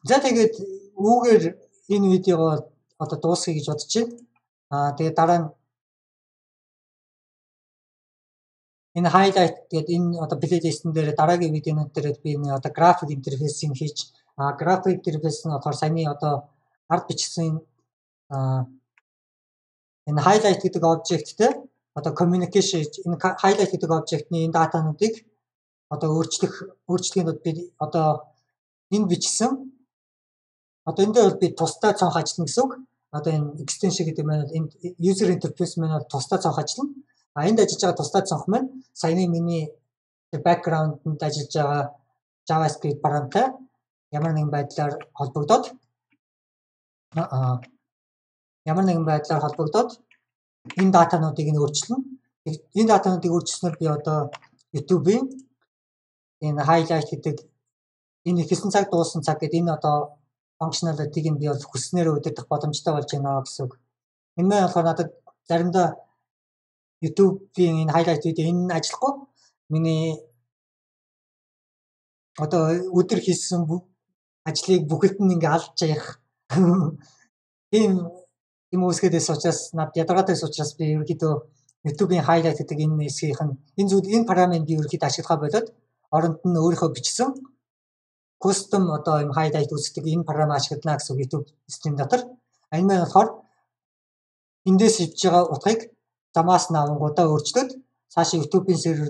За тэгээд үүгээр энэ видеого одоо дуусгая гэж бодож байна. Тэгээд дараа нь Энэ highlight гэдэг энэ одоо плейлистэн дээр дараагийн видеонууд дээр би энэ одоо график интерфейсийг хийж график интерфейс нь болохоор саяны одоо ард бичсэн энэ highlight гэдэг обжекттэй одоо communication энэ highlight гэдэг обжектны энэ датануудыг одоо өөрчлөхөнд би одоо энэ бичсэн одоо энэ дээр би тусдаа цонх ажиллана гэсэн үг. Одоо энэ extension гэдэг маань энэ user interface маань тусдаа цонх ажиллана. Энд ажиллаж байгаа тусдаа цонх маань саяны миний background-д ажиллаж байгаа JavaScript програмтай ямар нэгэн байдлаар холбогдоод энэ датануудыг нь өөрчилнө. Энэ датануудыг өөрчилснээр би одоо YouTube-ийн энэ highlight гэдэг энэ ихсэн цаг дууссан цаг гэдэг энэ одоо functionality-г нь би бол хүснээр удирдах боломжтой болж байна гэсэн үг. Энэ маань болохоор надад заримдаа YouTube-ийн энэ highlight видео энэ ажиллахгүй миний одоо өдөр хийсэн ажлыг бүгд нь ингээ алж явах ийм үүсгэдээс учраас над ядаргаатай учраас би ерөөдөө YouTube-ийн highlight гэдэг энэ хэсгийнх нь энэ параметрыг би ерөөдөө ашиглахаа болоод оронд нь өөрийнхөө бичсэн custom одоо юм highlight үүсгдэг энэ параметрыг ашиглана гэсэн YouTube stream дотор. Энэ маань болохоор эндээс ивж байгаа утгыг замаас нь авангуудаа өөрчлөөд цаашаа YouTube-ийн сервер